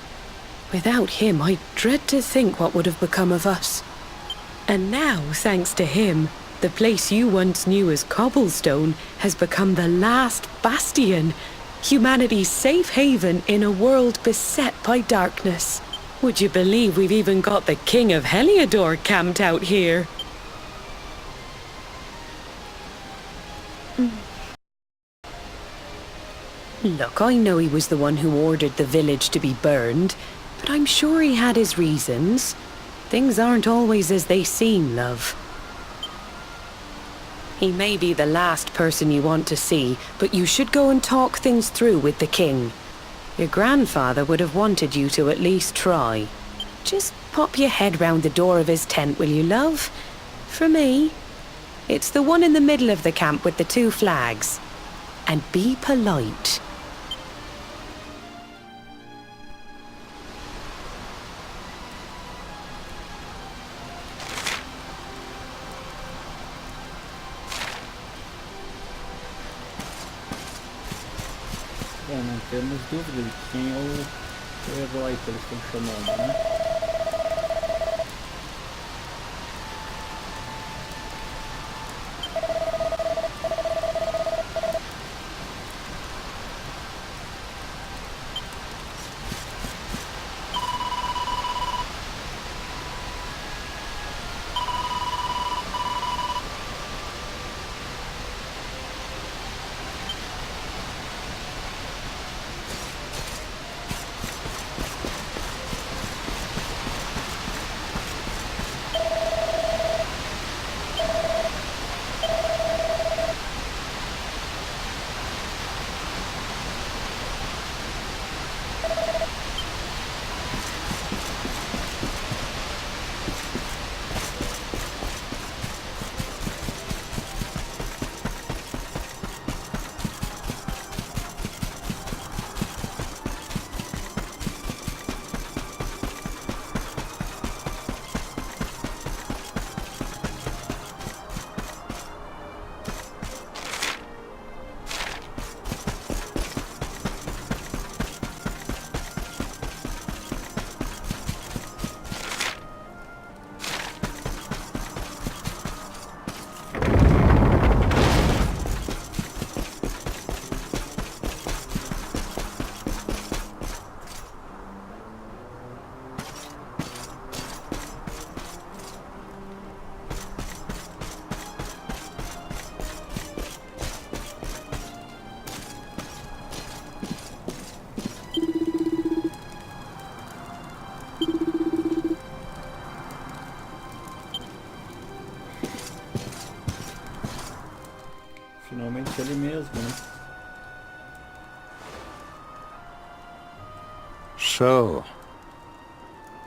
Without him, I dread to think what would have become of us. And now, thanks to him, the place you once knew as Cobblestone has become the last bastion, humanity's safe haven in a world beset by darkness. Would you believe we've even got the King of Heliodor camped out here? Look, I know he was the one who ordered the village to be burned, but I'm sure he had his reasons. Things aren't always as they seem, love. He may be the last person you want to see, but you should go and talk things through with the king. Your grandfather would have wanted you to at least try. Just pop your head round the door of his tent, will you, love? For me. It's the one in the middle of the camp with the 2 flags. And be polite. Bom, não temos dúvida de quem é o herói que eles estão chamando, né? Finalmente ele mesmo, né? So,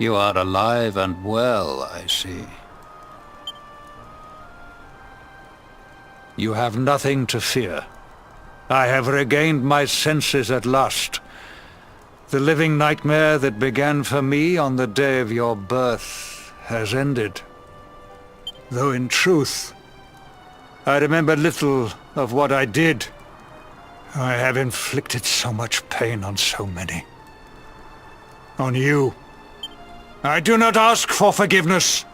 you are alive and well, I see. You have nothing to fear. I have regained my senses at last. The living nightmare that began for me on the day of your birth has ended. Though in truth, I remember little of what I did. I have inflicted so much pain on so many. On you. I do not ask for forgiveness.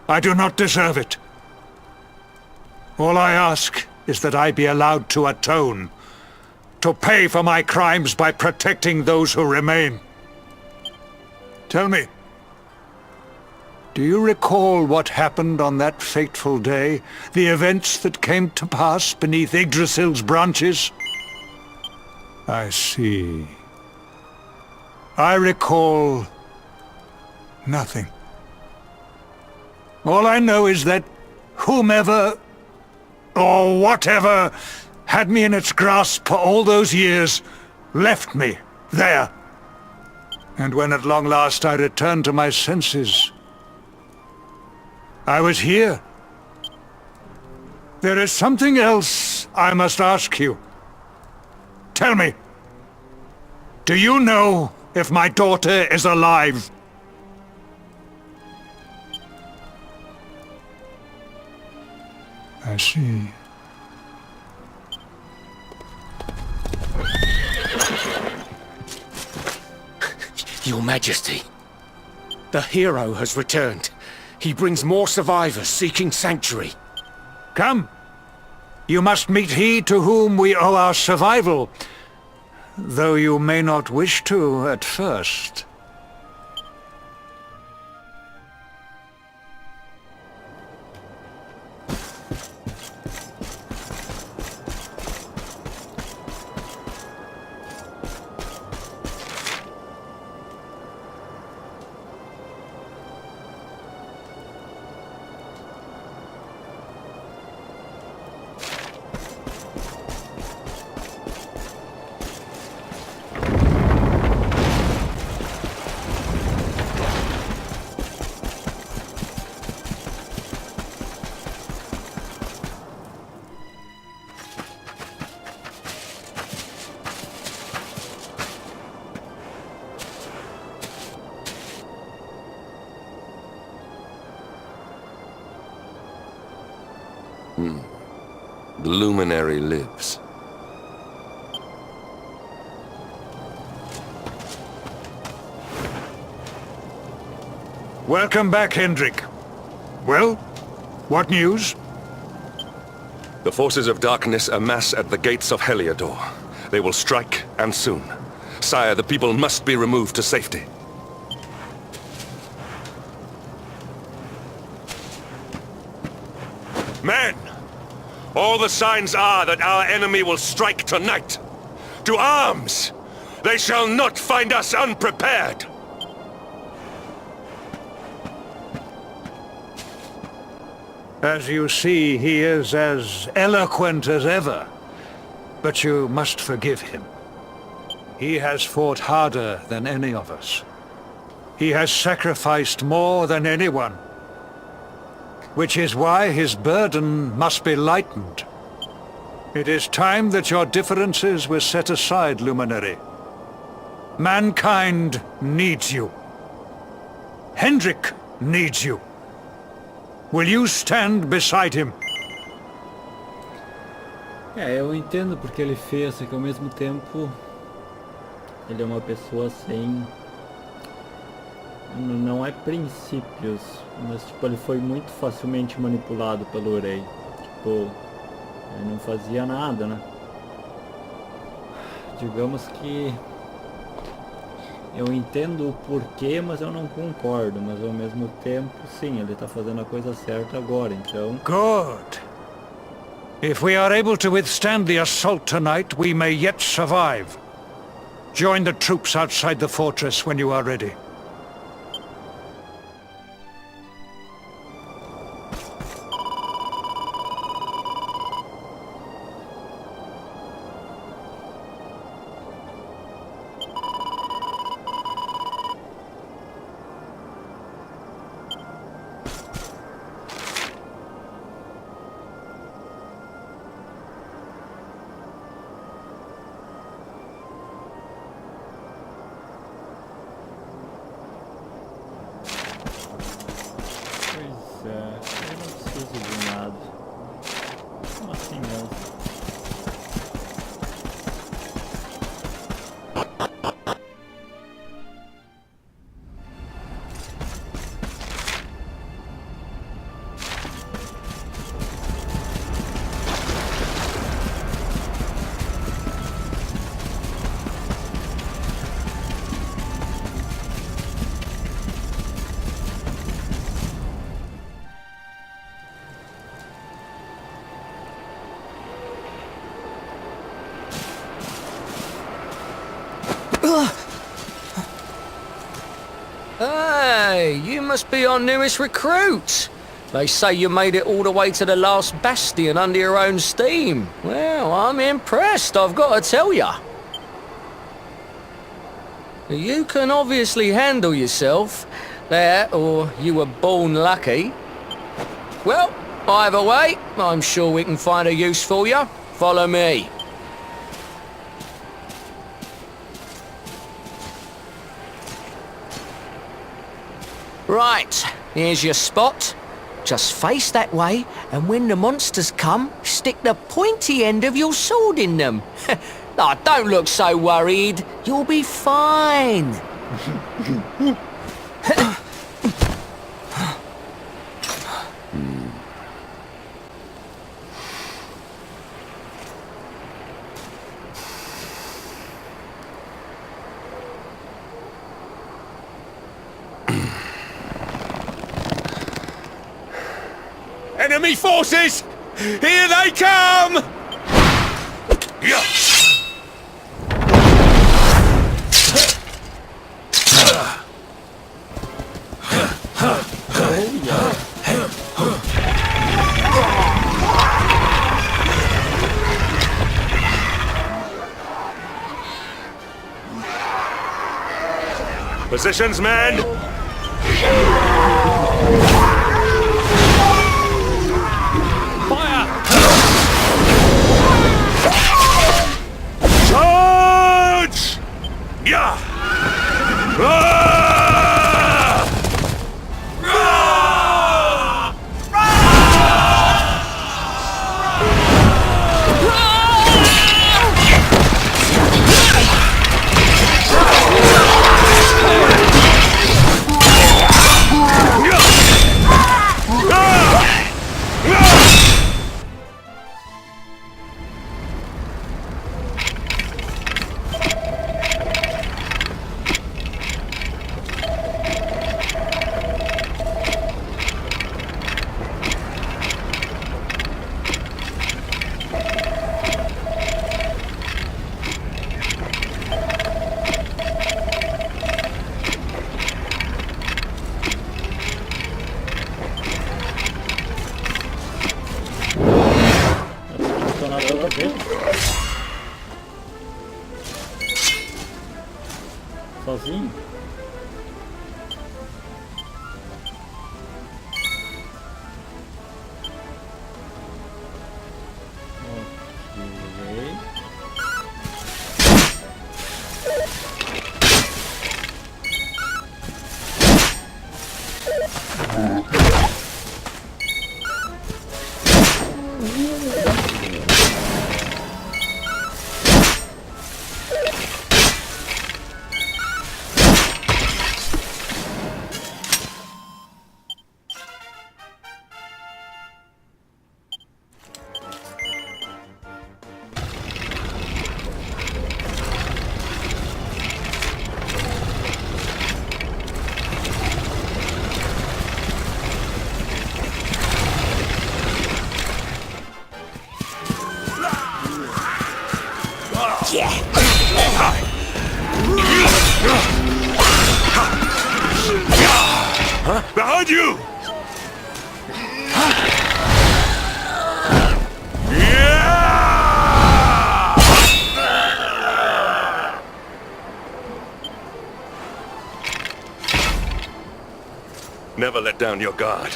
I do not deserve it. All I ask is that I be allowed to atone, to pay for my crimes by protecting those who remain. Tell me, do you recall what happened on that fateful day? The events that came to pass beneath Yggdrasil's branches? I see. I recall nothing. All I know is that whomever or whatever had me in its grasp for all those years left me there. And when at long last I returned to my senses, I was here. There is something else I must ask you. Tell me, do you know if my daughter is alive? I see. Your Majesty, the hero has returned. He brings more survivors seeking sanctuary. Come. You must meet he to whom we owe our survival, though you may not wish to at first. The luminary lives. Welcome back, Hendrik. Well, what news? The forces of darkness amass at the gates of Heliodor. They will strike, and soon. Sire, the people must be removed to safety. Men! All the signs are that our enemy will strike tonight. To arms! They shall not find us unprepared! As you see, he is as eloquent as ever. But you must forgive him. He has fought harder than any of us. He has sacrificed more than anyone. Which is why his burden must be lightened. It is time that your differences were set aside, Luminary. Mankind needs you. Hendrik needs you. Will you stand beside him? Eu entendo porque ele fez, só que ao mesmo tempo ele é uma pessoa sem... Não é princípios, mas tipo, ele foi muito facilmente manipulado pelo rei. Tipo, ele não fazia nada, né? Digamos que eu entendo o porquê, mas eu não concordo. Mas ao mesmo tempo, sim, ele tá fazendo a coisa certa agora, então... Good. If we are able to withstand the assault tonight, we may yet survive. Join the troops outside the fortress when you are ready. must be our newest recruit. They say you made it all the way to the last bastion under your own steam. Well, I'm impressed, I've got to tell ya. You can obviously handle yourself. That, or you were born lucky. Well, either way, I'm sure we can find a use for you. Follow me. Right, here's your spot. Just face that way, and when the monsters come, stick the pointy end of your sword in them. Oh, don't look so worried. You'll be fine. Enemy forces! Here they come! Yeah. Positions, men! Charge! Yeah! Sozinho? Ok. Huh? Behind you! Never let down your guard.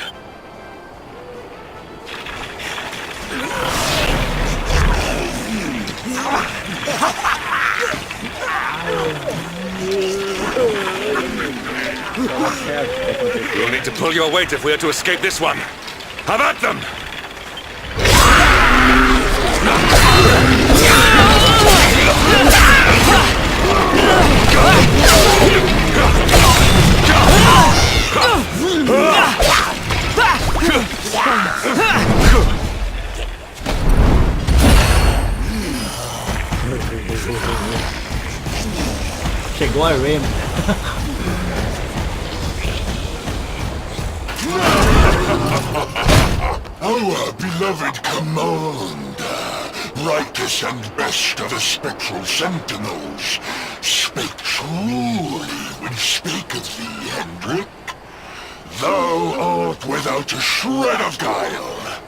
You'll need to pull your weight if we are to escape this one. Have at them! Chegou a Ram. Our beloved commander, brightest and best of the spectral sentinels, spake truly when spake of thee, Hendrik. Thou art without a shred of guile.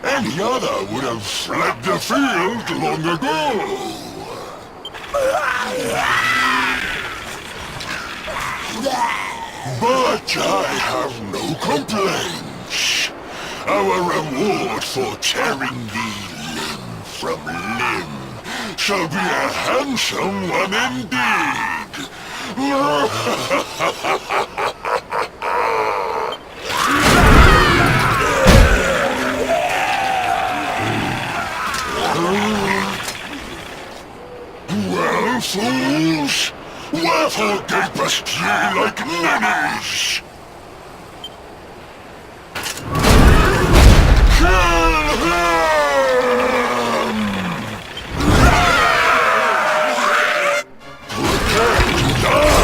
Any other would have fled the field long ago. But I have no complaints. Our reward for tearing thee limb from limb shall be a handsome one indeed. Well, fools, wherefore gapest ye like ninnies? Kill him! Prepare to die!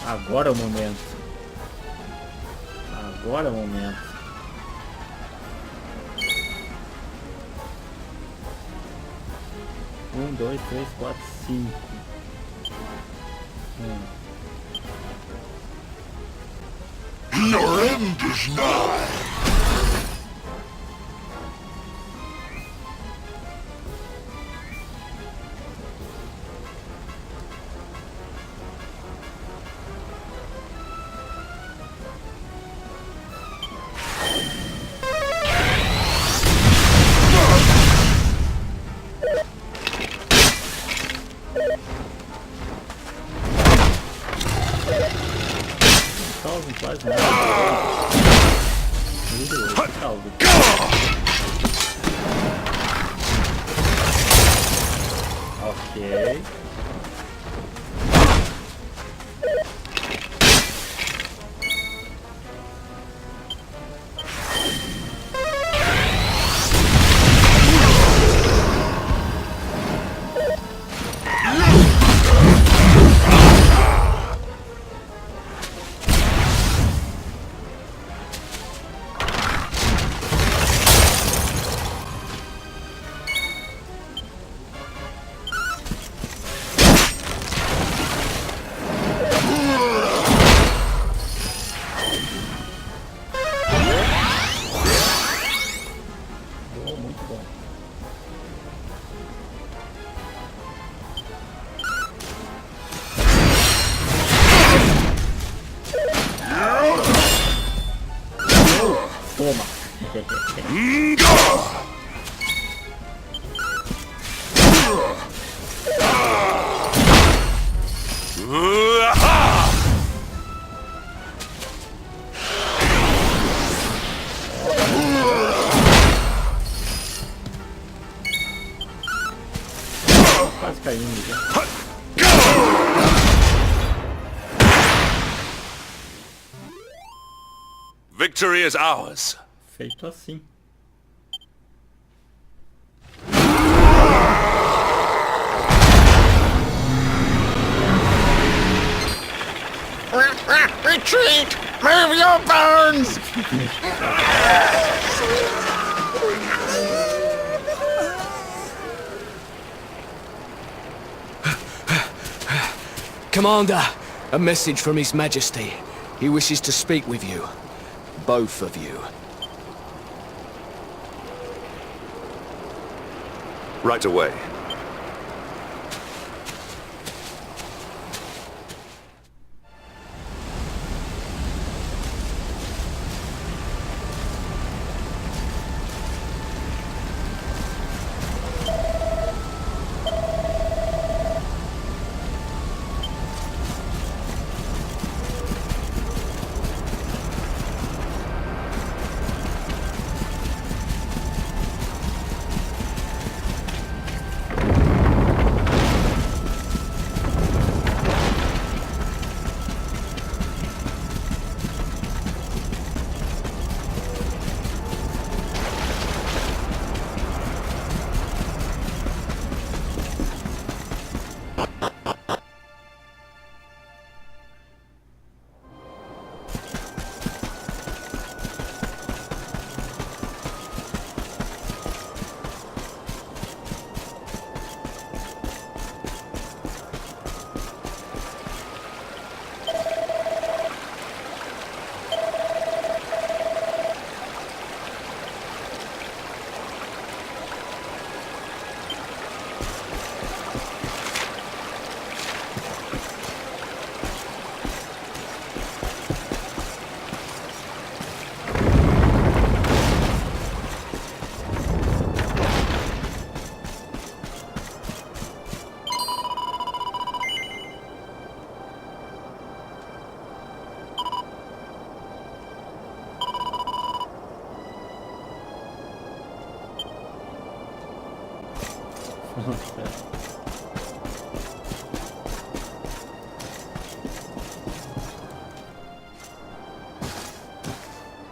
Agora é o momento. Agora é o momento. Um, dois, três, quatro, cinco. Your end is nigh. Causam quase nada. Ok. Toma. Quase caindo já. Victory is ours. Feito assim. Retreat! Move your bones! Commander, a message from His Majesty. He wishes to speak with you. Both of you. Right away.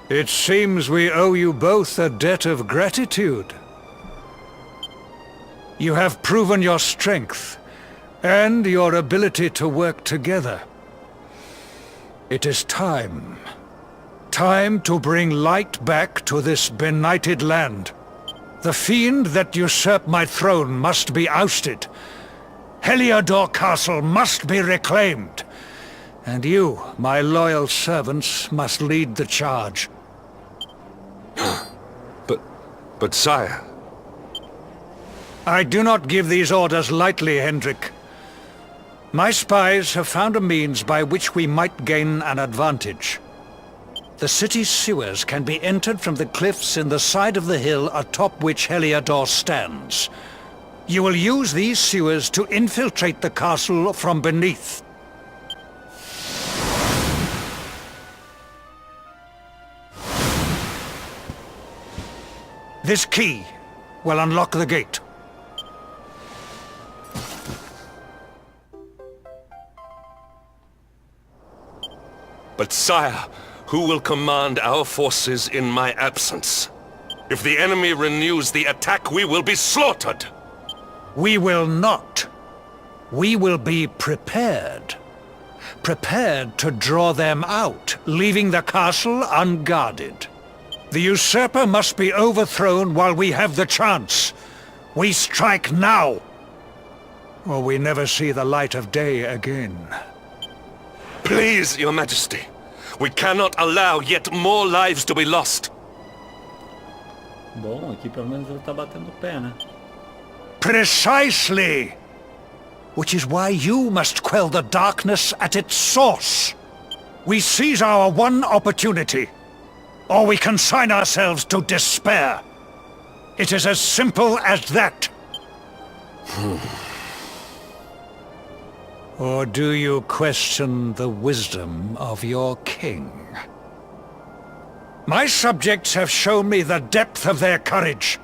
It seems we owe you both a debt of gratitude. You have proven your strength and your ability to work together. It is time. Time to bring light back to this benighted land. The fiend that usurped my throne must be ousted. Heliodor Castle must be reclaimed. And you, my loyal servants, must lead the charge. But sire... I do not give these orders lightly, Hendrik. My spies have found a means by which we might gain an advantage. The city's sewers can be entered from the cliffs in the side of the hill atop which Heliodor stands. You will use these sewers to infiltrate the castle from beneath. This key will unlock the gate. But sire, who will command our forces in my absence? If the enemy renews the attack, we will be slaughtered! We will not. We will be prepared. Prepared to draw them out, leaving the castle unguarded. The usurper must be overthrown while we have the chance. We strike now, or we never see the light of day again. Please, your majesty. We cannot allow yet more lives to be lost. Bom, aqui pelo menos ele tá batendo o pé, né? Precisely! Which is why you must quell the darkness at its source. We seize our one opportunity, or we consign ourselves to despair. It is as simple as that. Or do you question the wisdom of your king? My subjects have shown me the depth of their courage.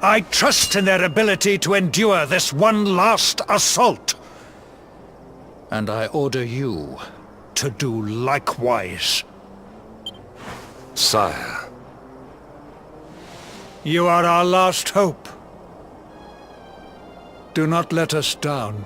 I trust in their ability to endure this one last assault. And I order you to do likewise. Sire. You are our last hope. Do not let us down.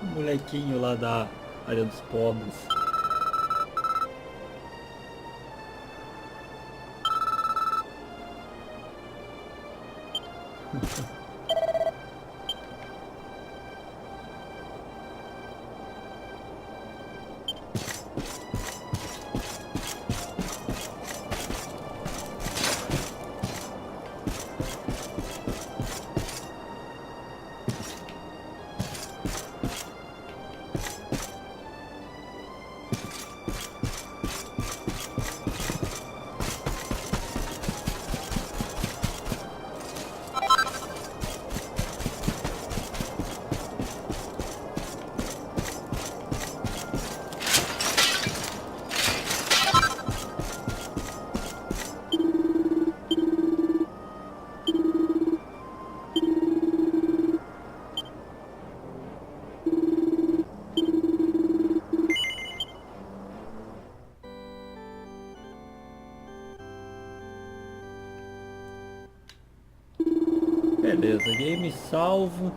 O molequinho lá da área dos pobres. Beleza, game salvo.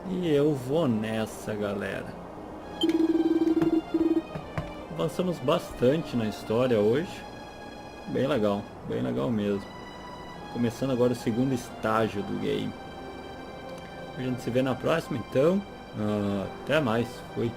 E eu vou nessa, galera. Avançamos bastante na história hoje. Bem legal mesmo. Começando agora o segundo estágio do game. A gente se vê na próxima, então. Até mais. Fui.